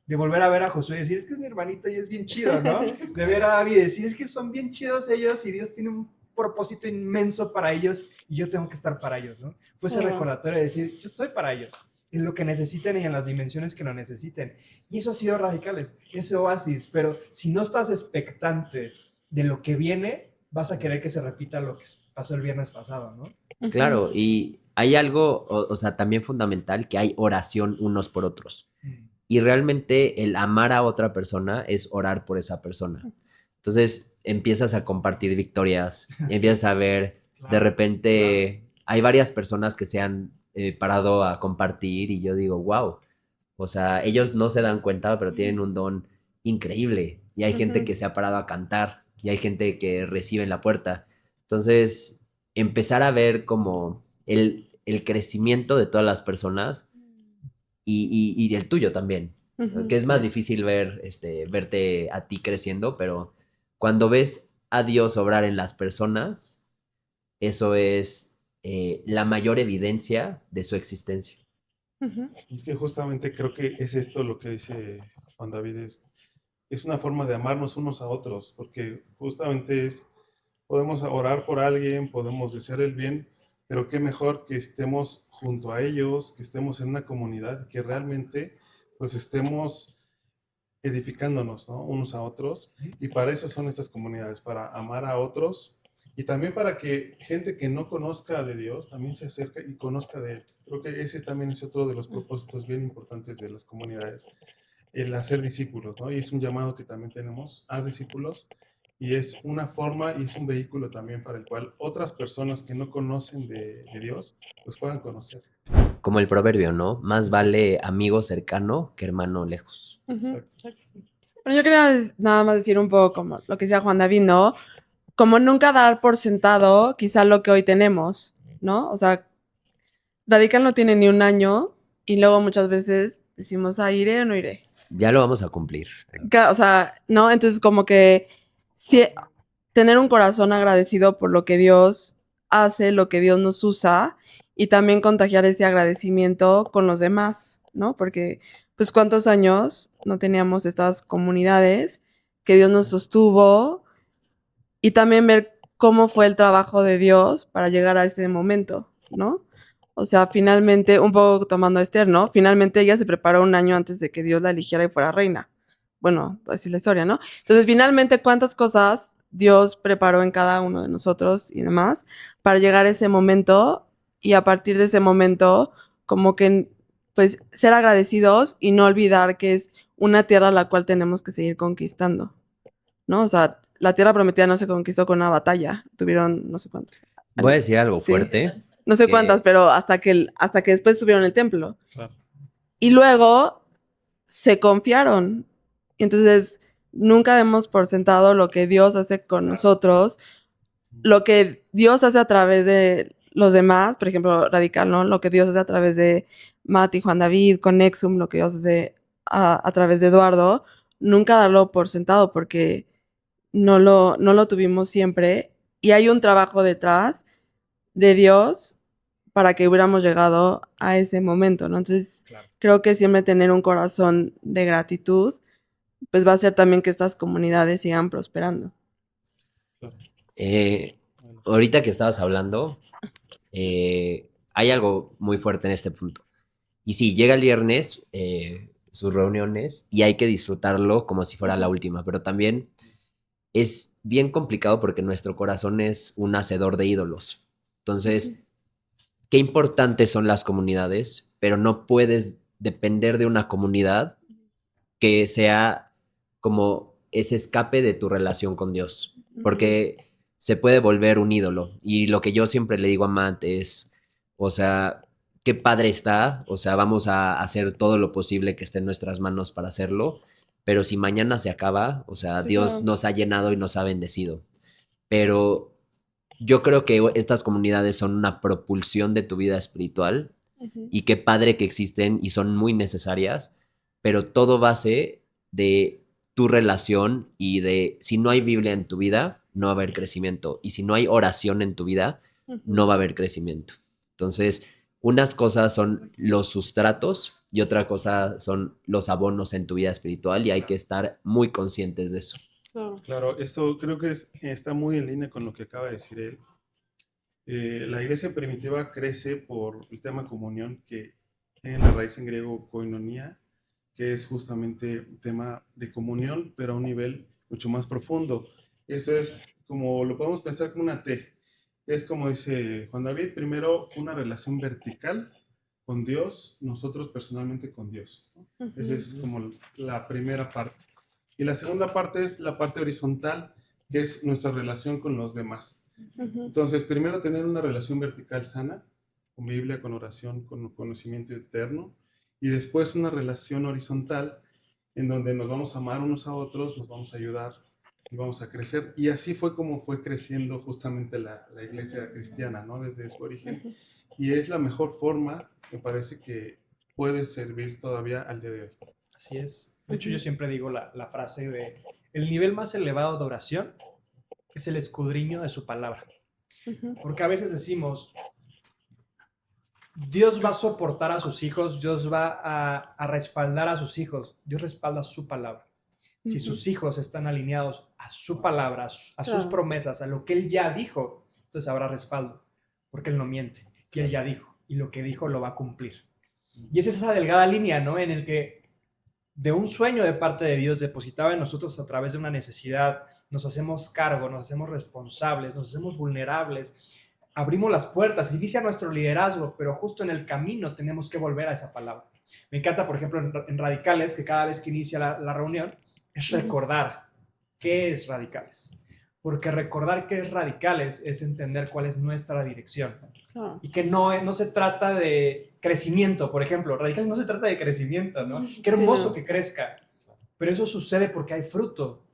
De volver a ver a Josué y decir, es que es mi hermanito y es bien chido, ¿no? De ver a Abby y decir, es que son bien chidos ellos y Dios tiene un propósito inmenso para ellos y yo tengo que estar para ellos, ¿no? Fue ese Claro. recordatorio de decir, yo estoy para ellos, en lo que necesiten y en las dimensiones que lo necesiten. Y eso ha sido Radicales, ese oasis, pero si no estás expectante de lo que viene, vas a querer que se repita lo que pasó el viernes pasado, ¿no? Claro, y hay algo, o sea, también fundamental, que hay oración unos por otros. Y realmente el amar a otra persona es orar por esa persona. Entonces empiezas a compartir victorias, empiezas a ver, de repente hay varias personas que se han parado a compartir y yo digo, wow, o sea, ellos no se dan cuenta, pero tienen un don increíble. Y hay gente que se ha parado a cantar y hay gente que recibe en la puerta. Entonces, empezar a ver como el crecimiento de todas las personas y el tuyo también. Ujú. Que es más difícil ver, verte a ti creciendo, pero cuando ves a Dios obrar en las personas, eso es la mayor evidencia de su existencia. Ujú. Y es que justamente creo que es esto lo que dice Juan David, es una forma de amarnos unos a otros, porque justamente podemos orar por alguien, podemos desear el bien, pero qué mejor que estemos junto a ellos, que estemos en una comunidad, que realmente pues estemos edificándonos, ¿no? Unos a otros, y para eso son estas comunidades, para amar a otros y también para que gente que no conozca de Dios también se acerque y conozca de Él. Creo que ese también es otro de los propósitos bien importantes de las comunidades, el hacer discípulos, ¿no? Y es un llamado que también tenemos, haz discípulos, y es una forma y es un vehículo también para el cual otras personas que no conocen de Dios, pues puedan conocer. Como el proverbio, ¿no? Más vale amigo cercano que hermano lejos. Ujú. Exacto. Bueno, yo quería nada más decir un poco como lo que decía Juan David, ¿no? Como nunca dar por sentado quizá lo que hoy tenemos, ¿no? O sea, Radical no tiene ni un año y luego muchas veces decimos, ah, ¿iré o no iré? Ya lo vamos a cumplir. O sea, ¿no? Entonces como que tener un corazón agradecido por lo que Dios hace, lo que Dios nos usa y también contagiar ese agradecimiento con los demás, ¿no? Porque pues cuántos años no teníamos estas comunidades que Dios nos sostuvo y también ver cómo fue el trabajo de Dios para llegar a ese momento, ¿no? O sea, finalmente, un poco tomando a Esther, ¿no? Finalmente ella se preparó un año antes de que Dios la eligiera y fuera reina. Bueno, así es la historia, ¿no? Entonces, finalmente, ¿cuántas cosas Dios preparó en cada uno de nosotros y demás para llegar a ese momento? Y a partir de ese momento, como que pues ser agradecidos y no olvidar que es una tierra la cual tenemos que seguir conquistando, ¿no? O sea, la tierra prometida no se conquistó con una batalla, tuvieron no sé cuántas. Voy a decir algo Sí. fuerte. No sé que- cuántas, pero hasta que después tuvieron el templo. Claro. Y luego se confiaron. Y entonces nunca demos por sentado lo que Dios hace con nosotros, lo que Dios hace a través de los demás, por ejemplo, Radical, ¿no? Lo que Dios hace a través de Mati, Juan David, con Nexum, lo que Dios hace a través de Eduardo, nunca darlo por sentado porque no lo tuvimos siempre. Y hay un trabajo detrás de Dios para que hubiéramos llegado a ese momento, ¿no? Entonces, Claro. creo que siempre tener un corazón de gratitud, pues va a hacer también que estas comunidades sigan prosperando. Ahorita que estabas hablando, hay algo muy fuerte en este punto. Y sí, llega el viernes, sus reuniones, y hay que disfrutarlo como si fuera la última, pero también es bien complicado porque nuestro corazón es un hacedor de ídolos. Entonces, qué importantes son las comunidades, pero no puedes depender de una comunidad que sea como ese escape de tu relación con Dios, porque se puede volver un ídolo. Y lo que yo siempre le digo a Matt es, o sea, qué padre está, o sea, vamos a hacer todo lo posible que esté en nuestras manos para hacerlo, pero si mañana se acaba, o sea, Sí, Dios claro. nos ha llenado y nos ha bendecido. Pero yo creo que estas comunidades son una propulsión de tu vida espiritual y qué padre que existen y son muy necesarias, pero todo base de tu relación y de si no hay Biblia en tu vida, no va a haber crecimiento. Y si no hay oración en tu vida, no va a haber crecimiento. Entonces, unas cosas son los sustratos y otra cosa son los abonos en tu vida espiritual y hay que estar muy conscientes de eso. Claro, esto creo que está muy en línea con lo que acaba de decir él. La iglesia primitiva crece por el tema comunión, que tiene la raíz en griego koinonia, que es justamente un tema de comunión, pero a un nivel mucho más profundo. Esto es como, lo podemos pensar como una T. Es como dice Juan David, primero una relación vertical con Dios, nosotros personalmente con Dios, ¿no? Esa es como la primera parte. Y la segunda parte es la parte horizontal, que es nuestra relación con los demás. Entonces, primero tener una relación vertical sana, con Biblia, con oración, con conocimiento eterno, y después una relación horizontal en donde nos vamos a amar unos a otros, nos vamos a ayudar y vamos a crecer. Y así fue como fue creciendo justamente la iglesia cristiana, ¿no? Desde su origen. Y es la mejor forma, me parece, que puede servir todavía al día de hoy. Así es. De hecho, yo siempre digo la frase de el nivel más elevado de oración es el escudriño de su palabra. Porque a veces decimos, Dios va a soportar a sus hijos, Dios va a respaldar a sus hijos. Dios respalda su palabra. Si sus hijos están alineados a su palabra, a sus promesas, a lo que Él ya dijo, entonces habrá respaldo, porque Él no miente. Y Él ya dijo, y lo que dijo lo va a cumplir. Y es esa delgada línea, ¿no? En el que de un sueño de parte de Dios depositado en nosotros a través de una necesidad, nos hacemos cargo, nos hacemos responsables, nos hacemos vulnerables, abrimos las puertas, inicia nuestro liderazgo, pero justo en el camino tenemos que volver a esa palabra. Me encanta, por ejemplo, en Radicales, que cada vez que inicia la reunión, es recordar qué es Radicales. Porque recordar qué es Radicales es entender cuál es nuestra dirección. Y que no se trata de crecimiento, por ejemplo. Radicales no se trata de crecimiento, ¿no? Qué hermoso que crezca. Pero eso sucede porque hay fruto.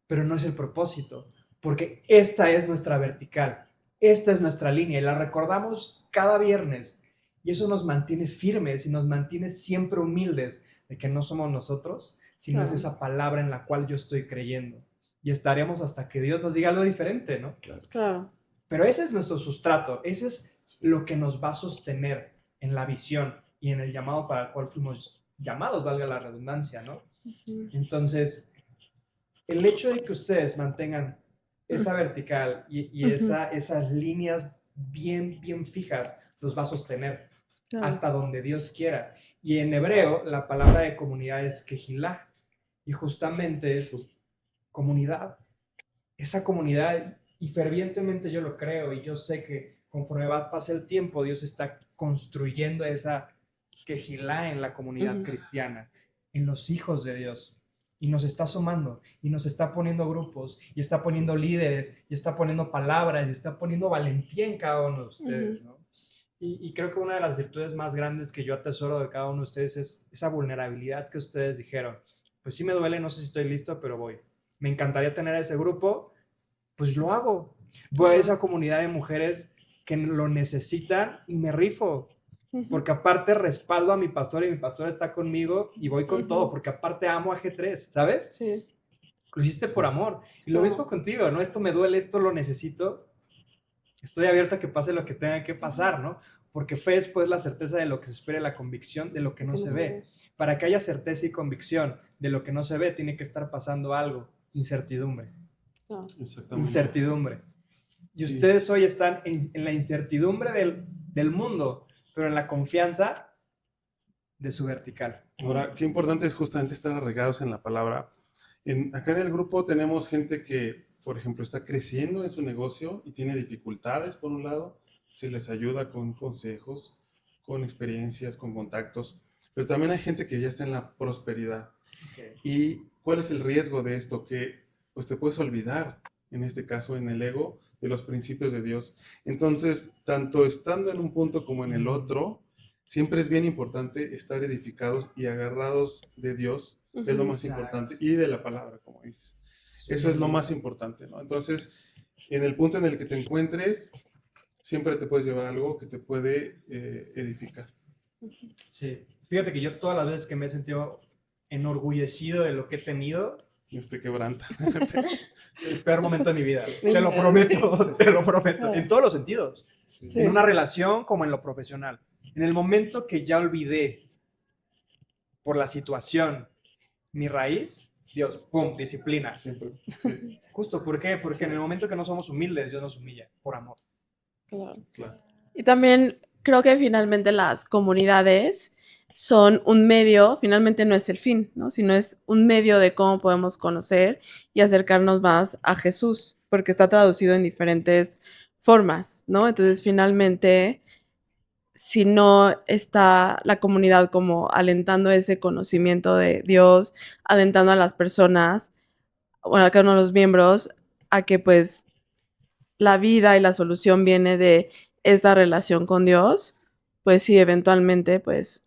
Pero no es el propósito. Porque esta es nuestra vertical. Esta es nuestra línea y la recordamos cada viernes. Y eso nos mantiene firmes y nos mantiene siempre humildes de que no somos nosotros, sino es esa palabra en la cual yo estoy creyendo. Y estaremos hasta que Dios nos diga algo diferente, ¿no? Claro. Pero ese es nuestro sustrato, ese es lo que nos va a sostener en la visión y en el llamado para el cual fuimos llamados, valga la redundancia, ¿no? Entonces, el hecho de que ustedes mantengan esa vertical y esas líneas bien fijas, los va a sostener hasta donde Dios quiera. Y en hebreo, la palabra de comunidad es kehilá, y justamente es comunidad. Esa comunidad, y fervientemente yo lo creo, y yo sé que conforme pasa el tiempo, Dios está construyendo esa Kehilá en la comunidad Ujú. cristiana, en los hijos de Dios. Y nos está sumando, y nos está poniendo grupos, y está poniendo líderes, y está poniendo palabras, y está poniendo valentía en cada uno de ustedes, ¿no? Y creo que una de las virtudes más grandes que yo atesoro de cada uno de ustedes es esa vulnerabilidad que ustedes dijeron. Pues sí me duele, no sé si estoy listo, pero voy. Me encantaría tener ese grupo, pues lo hago. Voy a esa comunidad de mujeres que lo necesitan y me rifo. Porque aparte respaldo a mi pastor y mi pastor está conmigo y voy con todo, porque aparte amo a G3, ¿sabes? Sí. Lo hiciste por amor. Y lo Claro. mismo contigo, ¿no? Esto me duele, esto lo necesito. Estoy abierto a que pase lo que tenga que pasar, ¿no? Porque fe es pues la certeza de lo que se espera y la convicción de lo que no se ve. Para que haya certeza y convicción de lo que no se ve, tiene que estar pasando algo. Incertidumbre. Claro. Exactamente. Incertidumbre. Y Sí. ustedes hoy están en la incertidumbre del mundo, pero en la confianza de su vertical. Ahora, qué importante es justamente estar arraigados en la palabra. Acá en el grupo tenemos gente que, por ejemplo, está creciendo en su negocio y tiene dificultades, por un lado. Se les ayuda con consejos, con experiencias, con contactos. Pero también hay gente que ya está en la prosperidad. Okay. ¿Y cuál es el riesgo de esto? Que pues te puedes olvidar, en este caso en el ego, de los principios de Dios. Entonces, tanto estando en un punto como en el otro, siempre es bien importante estar edificados y agarrados de Dios, que es lo más Exacto. importante, y de la palabra, como dices. Eso es lo más importante, ¿no? Entonces, en el punto en el que te encuentres, siempre te puedes llevar algo que te puede edificar. Sí. Fíjate que yo todas las veces que me he sentido enorgullecido de lo que he tenido, Dios te quebranta. el peor momento de mi vida. Te lo prometo, te lo prometo. En todos los sentidos. Sí. Sí. En una relación como en lo profesional. En el momento que ya olvidé por la situación mi raíz, Dios, pum, disciplina. Siempre. Sí, Justo, ¿por qué? Porque en el momento que no somos humildes, Dios nos humilla por amor. Claro. claro. Y también creo que finalmente las comunidades son un medio, finalmente no es el fin, ¿no? Sino es un medio de cómo podemos conocer y acercarnos más a Jesús, porque está traducido en diferentes formas, ¿no? Entonces, finalmente, si no está la comunidad como alentando ese conocimiento de Dios, alentando a las personas, bueno, a cada uno de los miembros, a que pues la vida y la solución viene de esta relación con Dios, pues sí, eventualmente, pues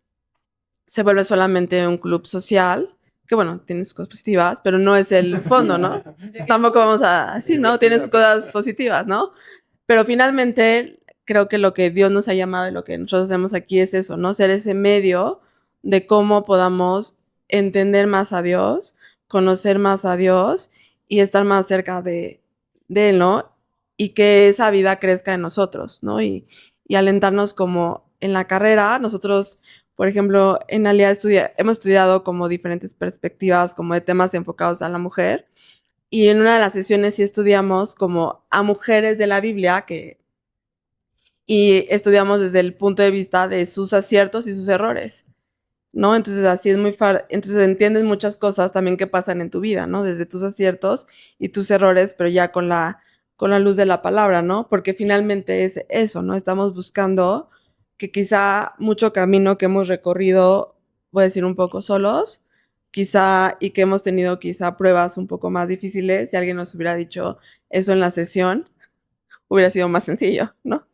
se vuelve solamente un club social, que bueno, tiene sus cosas positivas, pero no es el fondo, ¿no? Tampoco vamos a decir, ¿no? Tiene sus cosas positivas, ¿no? Pero finalmente creo que lo que Dios nos ha llamado y lo que nosotros hacemos aquí es eso, ¿no? Ser ese medio de cómo podamos entender más a Dios, conocer más a Dios y estar más cerca de Él, ¿no? Y que esa vida crezca en nosotros, ¿no? Y alentarnos como en la carrera, nosotros, por ejemplo, en Alia hemos estudiado como diferentes perspectivas, como de temas enfocados a la mujer, y en una de las sesiones sí estudiamos como a mujeres de la Biblia y estudiamos desde el punto de vista de sus aciertos y sus errores, ¿no? Entonces así es entonces entiendes muchas cosas también que pasan en tu vida, ¿no? Desde tus aciertos y tus errores, pero ya con la luz de la palabra, ¿no? Porque finalmente es eso, ¿no? Estamos buscando que quizá mucho camino que hemos recorrido, voy a decir un poco solos, quizá, y que hemos tenido quizá pruebas un poco más difíciles, si alguien nos hubiera dicho eso en la sesión, hubiera sido más sencillo, ¿no?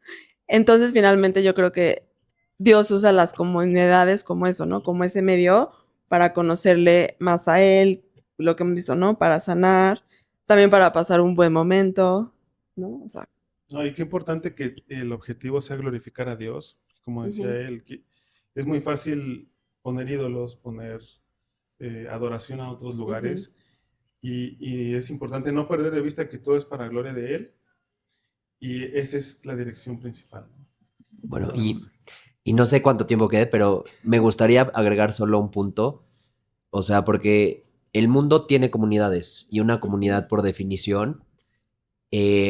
Entonces, finalmente yo creo que Dios usa las comunidades como eso, ¿no? Como ese medio para conocerle más a Él, lo que hemos visto, ¿no? Para sanar, también para pasar un buen momento, ¿no? O sea, No, y qué importante que el objetivo sea glorificar a Dios, como decía él, que es muy fácil poner ídolos, poner adoración a otros lugares, y es importante no perder de vista que todo es para gloria de Él, y esa es la dirección principal. Bueno, y no sé cuánto tiempo quede, pero me gustaría agregar solo un punto. O sea, porque el mundo tiene comunidades y una comunidad por definición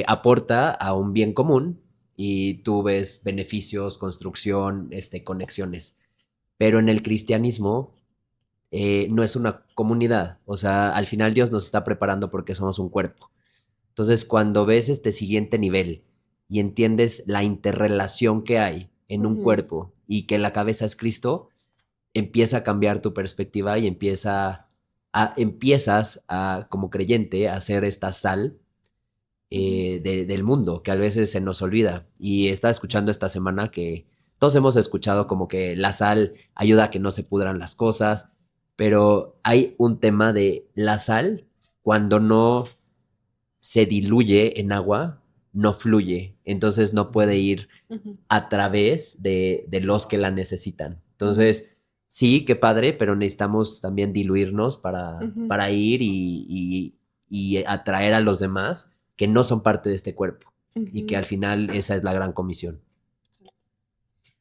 aporta a un bien común y tú ves beneficios, construcción, conexiones. Pero en el cristianismo no es una comunidad. O sea, al final Dios nos está preparando porque somos un cuerpo. Entonces, cuando ves este siguiente nivel y entiendes la interrelación que hay en un cuerpo y que la cabeza es Cristo, empieza a cambiar tu perspectiva y empiezas a, como creyente, a hacer esta sal del mundo, que a veces se nos olvida. Y estaba escuchando esta semana que todos hemos escuchado como que la sal ayuda a que no se pudran las cosas, pero hay un tema de la sal cuando no se diluye en agua, no fluye, entonces no puede ir a través de los que la necesitan. Entonces, sí, qué padre, pero necesitamos también diluirnos para ir y atraer a los demás que no son parte de este cuerpo y que al final esa es la gran comisión.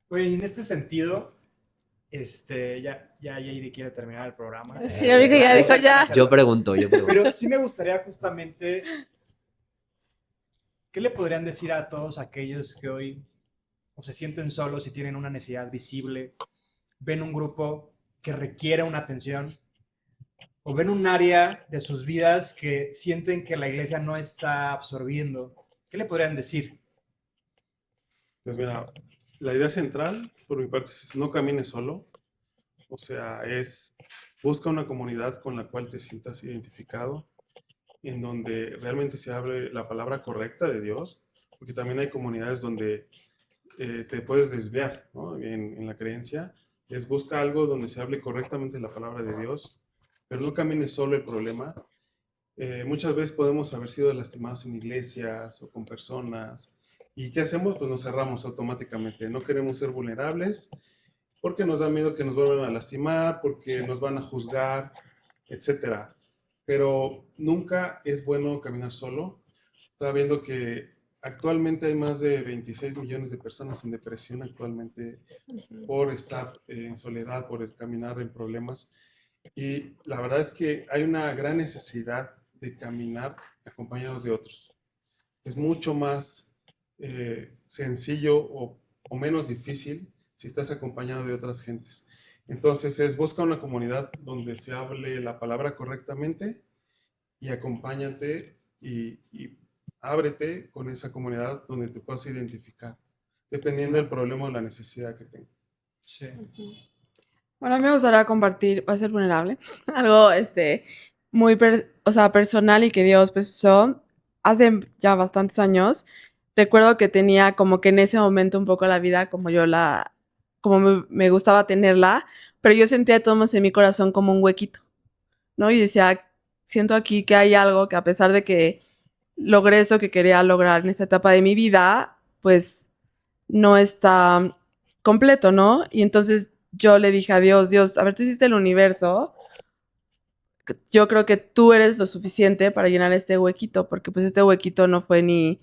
Oye, y en este sentido, ya JD quiere terminar el programa. Sí, yo vi que ya dijo ya. Yo pregunto. Pero sí me gustaría justamente, ¿qué le podrían decir a todos aquellos que hoy o se sienten solos y tienen una necesidad visible, ven un grupo que requiere una atención, o ven un área de sus vidas que sienten que la iglesia no está absorbiendo? ¿Qué le podrían decir? Pues mira, la idea central, por mi parte, es no camines solo. O sea, busca una comunidad con la cual te sientas identificado, en donde realmente se hable la palabra correcta de Dios, porque también hay comunidades donde te puedes desviar, ¿no? En la creencia. Busca algo donde se hable correctamente la palabra de Dios, pero no camines solo el problema. Muchas veces podemos haber sido lastimados en iglesias o con personas. ¿Y qué hacemos? Pues nos cerramos automáticamente. No queremos ser vulnerables porque nos da miedo que nos vuelvan a lastimar, porque nos van a juzgar, etc. Pero nunca es bueno caminar solo. Estaba viendo que actualmente hay más de 26 millones de personas en depresión actualmente por estar en soledad, por caminar en problemas. Y la verdad es que hay una gran necesidad de caminar acompañados de otros. Es mucho más sencillo o menos difícil si estás acompañado de otras gentes. Entonces busca una comunidad donde se hable la palabra correctamente y acompáñate y ábrete con esa comunidad donde te puedas identificar, dependiendo del problema o la necesidad que tengas. Sí. Bueno, a mí me gustaría compartir, va a ser vulnerable, algo muy personal y que Dios pues usó hace ya bastantes años. Recuerdo que tenía como que en ese momento un poco la vida como me gustaba tenerla, pero yo sentía de todos modos en mi corazón como un huequito, ¿no? Y decía, siento aquí que hay algo que a pesar de que logré eso que quería lograr en esta etapa de mi vida, pues no está completo, ¿no? Y entonces yo le dije a Dios, a ver, tú hiciste el universo, yo creo que tú eres lo suficiente para llenar este huequito, porque pues este huequito no fue ni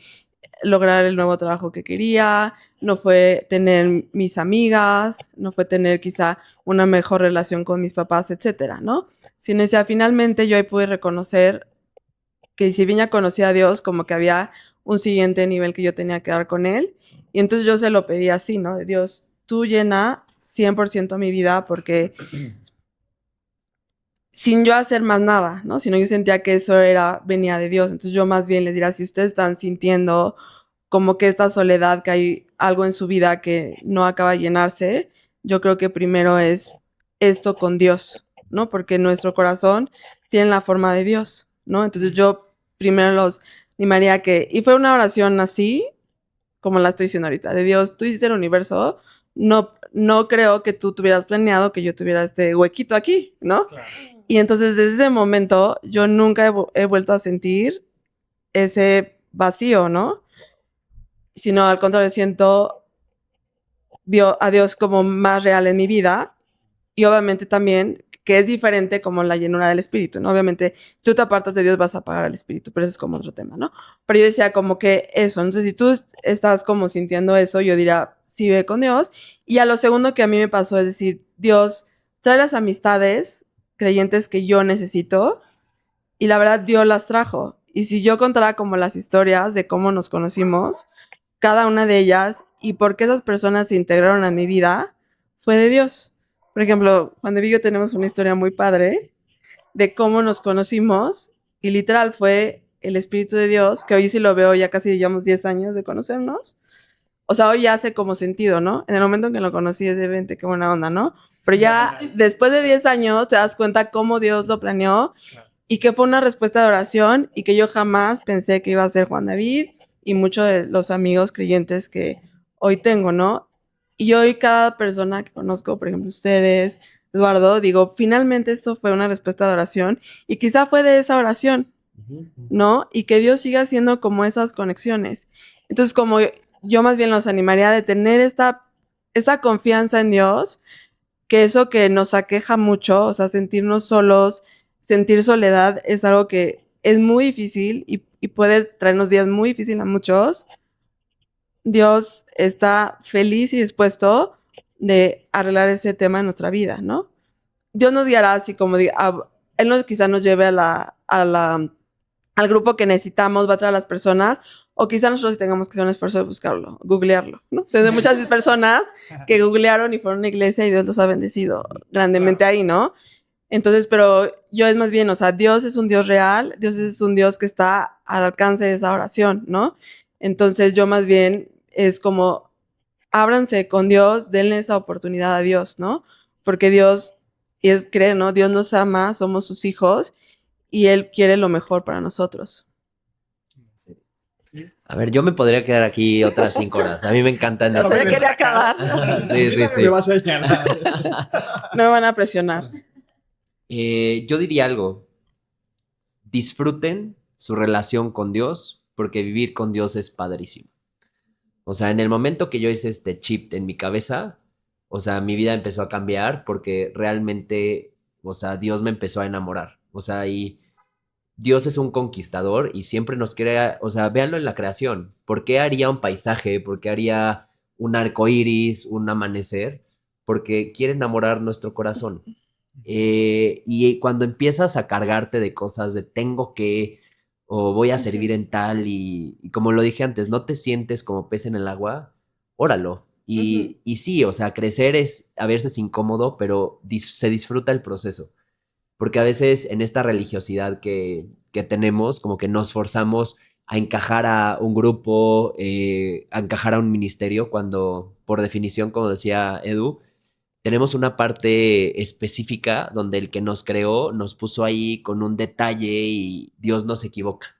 lograr el nuevo trabajo que quería, no fue tener mis amigas, no fue tener quizá una mejor relación con mis papás, etcétera, ¿no? Sino que finalmente yo ahí pude reconocer que si bien ya conocía a Dios, como que había un siguiente nivel que yo tenía que dar con Él, y entonces yo se lo pedí así, ¿no? De Dios, tú llena 100% mi vida, porque sin yo hacer más nada, ¿no? Sino yo sentía que eso venía de Dios. Entonces yo más bien les diría, si ustedes están sintiendo como que esta soledad, que hay algo en su vida que no acaba de llenarse, yo creo que primero es esto con Dios, ¿no? Porque nuestro corazón tiene la forma de Dios, ¿no? Entonces yo primero los animaría a que, y fue una oración así, como la estoy diciendo ahorita, de Dios, tú hiciste el universo, no creo que tú tuvieras planeado que yo tuviera este huequito aquí, ¿no? Claro. Y entonces desde ese momento yo nunca he vuelto a sentir ese vacío, ¿no? Sino al contrario, siento a Dios como más real en mi vida, y obviamente también que es diferente como la llenura del Espíritu, ¿no? Obviamente, tú te apartas de Dios, vas a apagar al Espíritu, pero eso es como otro tema, ¿no? Pero yo decía como que eso, entonces si tú estás como sintiendo eso, yo diría, sí, ve con Dios. Y a lo segundo que a mí me pasó es decir, Dios, trae las amistades creyentes que yo necesito, y la verdad Dios las trajo. Y si yo contara como las historias de cómo nos conocimos, cada una de ellas, y por qué esas personas se integraron a mi vida, fue de Dios. Por ejemplo, Juan de y yo tenemos una historia muy padre de cómo nos conocimos, y literal fue el Espíritu de Dios, que hoy sí lo veo, ya casi llevamos 10 años de conocernos. O sea, hoy ya hace como sentido, ¿no? En el momento en que lo conocí es de 20, qué buena onda, ¿no? pero ya después de 10 años te das cuenta cómo Dios lo planeó y que fue una respuesta de oración y que yo jamás pensé que iba a ser Juan David y muchos de los amigos creyentes que hoy tengo, ¿no? Y hoy cada persona que conozco, por ejemplo ustedes, Eduardo, digo, finalmente esto fue una respuesta de oración y quizá fue de esa oración, ¿no? Y que Dios siga haciendo como esas conexiones. Entonces, como yo más bien los animaría de tener esta confianza en Dios, que eso que nos aqueja mucho, o sea, sentirnos solos, sentir soledad, es algo que es muy difícil y puede traernos días muy difíciles a muchos. Dios está feliz y dispuesto de arreglar ese tema en nuestra vida, ¿no? Dios nos guiará así como Él quizá nos lleve al grupo que necesitamos, va a traer a las personas, o quizá nosotros tengamos que hacer un esfuerzo de buscarlo, googlearlo, ¿no? Sé de muchas personas que googlearon y fueron a una iglesia y Dios los ha bendecido grandemente ahí, ¿no? Entonces, pero yo es más bien, o sea, Dios es un Dios real, Dios es un Dios que está al alcance de esa oración, ¿no? Entonces yo más bien es como, ábranse con Dios, denle esa oportunidad a Dios, ¿no? Porque Dios, y es creer, ¿no? Dios nos ama, somos sus hijos y Él quiere lo mejor para nosotros. A ver, yo me podría quedar aquí otras 5 horas. A mí me encantan. O sea, ya quería acabar. Sí, sí, sí. Me vas a señalar. No me van a presionar. Yo diría algo. Disfruten su relación con Dios, porque vivir con Dios es padrísimo. O sea, en el momento que yo hice este chip en mi cabeza, o sea, mi vida empezó a cambiar porque realmente, o sea, Dios me empezó a enamorar. O sea, y Dios es un conquistador y siempre nos quiere, o sea, véanlo en la creación. ¿Por qué haría un paisaje? ¿Por qué haría un arco iris, un amanecer? Porque quiere enamorar nuestro corazón. Y cuando empiezas a cargarte de cosas de tengo que, o voy a servir en tal, y como lo dije antes, no te sientes como pez en el agua, óralo. Y sí, o sea, crecer es a veces incómodo, pero se disfruta el proceso. Porque a veces en esta religiosidad que tenemos, como que nos forzamos a encajar a un grupo, a encajar a un ministerio, cuando por definición, como decía Edu, tenemos una parte específica donde el que nos creó nos puso ahí con un detalle y Dios no se equivoca.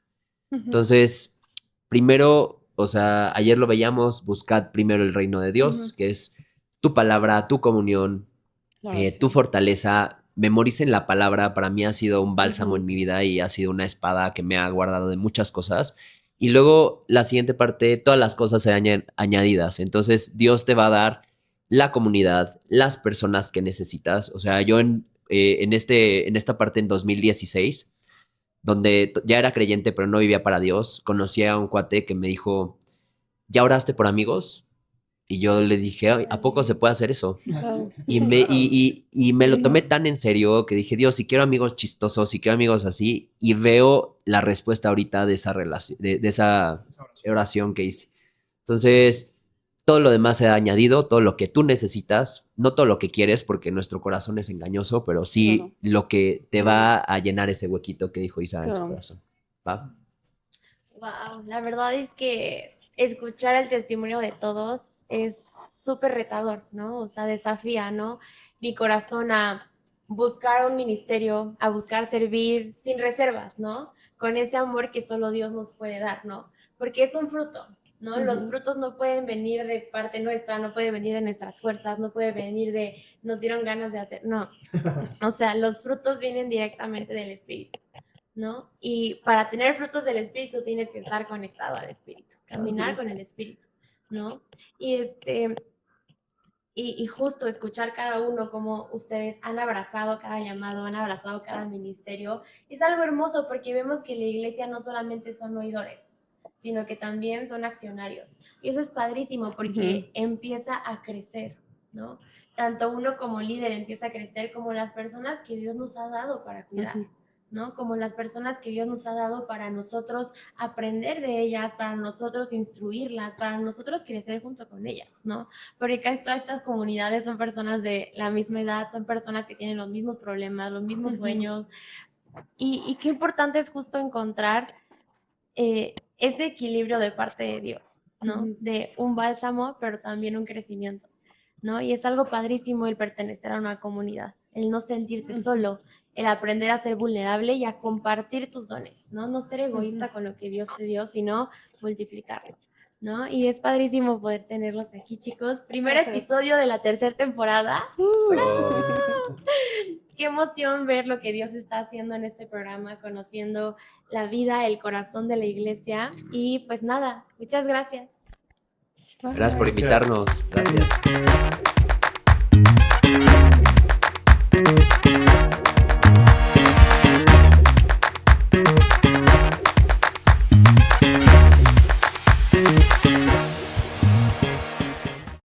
Entonces, primero, o sea, ayer lo veíamos, buscad primero el reino de Dios, que es tu palabra, tu comunión, tu fortaleza. Memoricen la palabra, para mí ha sido un bálsamo en mi vida y ha sido una espada que me ha guardado de muchas cosas. Y luego la siguiente parte, todas las cosas se añadidas. Entonces Dios te va a dar la comunidad, las personas que necesitas. O sea, yo en esta parte en 2016, donde ya era creyente pero no vivía para Dios, conocí a un cuate que me dijo, ¿ya oraste por amigos? Y yo le dije, ¿a poco se puede hacer eso? Y me lo tomé tan en serio que dije, Dios, si quiero amigos chistosos, si quiero amigos así, y veo la respuesta ahorita de esa relación, de esa oración que hice. Entonces, todo lo demás se ha añadido, todo lo que tú necesitas, no todo lo que quieres, porque nuestro corazón es engañoso, pero sí lo que te va a llenar ese huequito que dijo Isa en su corazón. ¿Va? Wow, la verdad es que escuchar el testimonio de todos es súper retador, ¿no? O sea, desafía, ¿no? Mi corazón a buscar un ministerio, a buscar servir sin reservas, ¿no? Con ese amor que solo Dios nos puede dar, ¿no? Porque es un fruto, ¿no? Los frutos no pueden venir de parte nuestra, no pueden venir de nuestras fuerzas, no puede venir de nos dieron ganas de hacer, no. O sea, los frutos vienen directamente del Espíritu, ¿no? Y para tener frutos del Espíritu tienes que estar conectado al Espíritu, caminar con el Espíritu, ¿no? Y justo escuchar cada uno como ustedes han abrazado cada llamado, han abrazado cada ministerio, es algo hermoso porque vemos que la iglesia no solamente son oidores, sino que también son accionarios. Y eso es padrísimo porque empieza a crecer, ¿no? Tanto uno como líder empieza a crecer como las personas que Dios nos ha dado para cuidar. ¿No? Como las personas que Dios nos ha dado para nosotros aprender de ellas, para nosotros instruirlas, para nosotros crecer junto con ellas, ¿no? Porque casi todas estas comunidades son personas de la misma edad, son personas que tienen los mismos problemas, los mismos sueños. Y qué importante es justo encontrar ese equilibrio de parte de Dios, ¿no? De un bálsamo, pero también un crecimiento. ¿no? Y es algo padrísimo el pertenecer a una comunidad, el no sentirte solo, el aprender a ser vulnerable y a compartir tus dones, ¿no? No ser egoísta con lo que Dios te dio, sino multiplicarlo, ¿no? Y es padrísimo poder tenerlos aquí, chicos. Primer Gracias. episodio de la tercera temporada. So, Qué emoción ver lo que Dios está haciendo en este programa, conociendo la vida, el corazón de la iglesia. Y pues nada, muchas gracias. gracias por invitarnos. Gracias.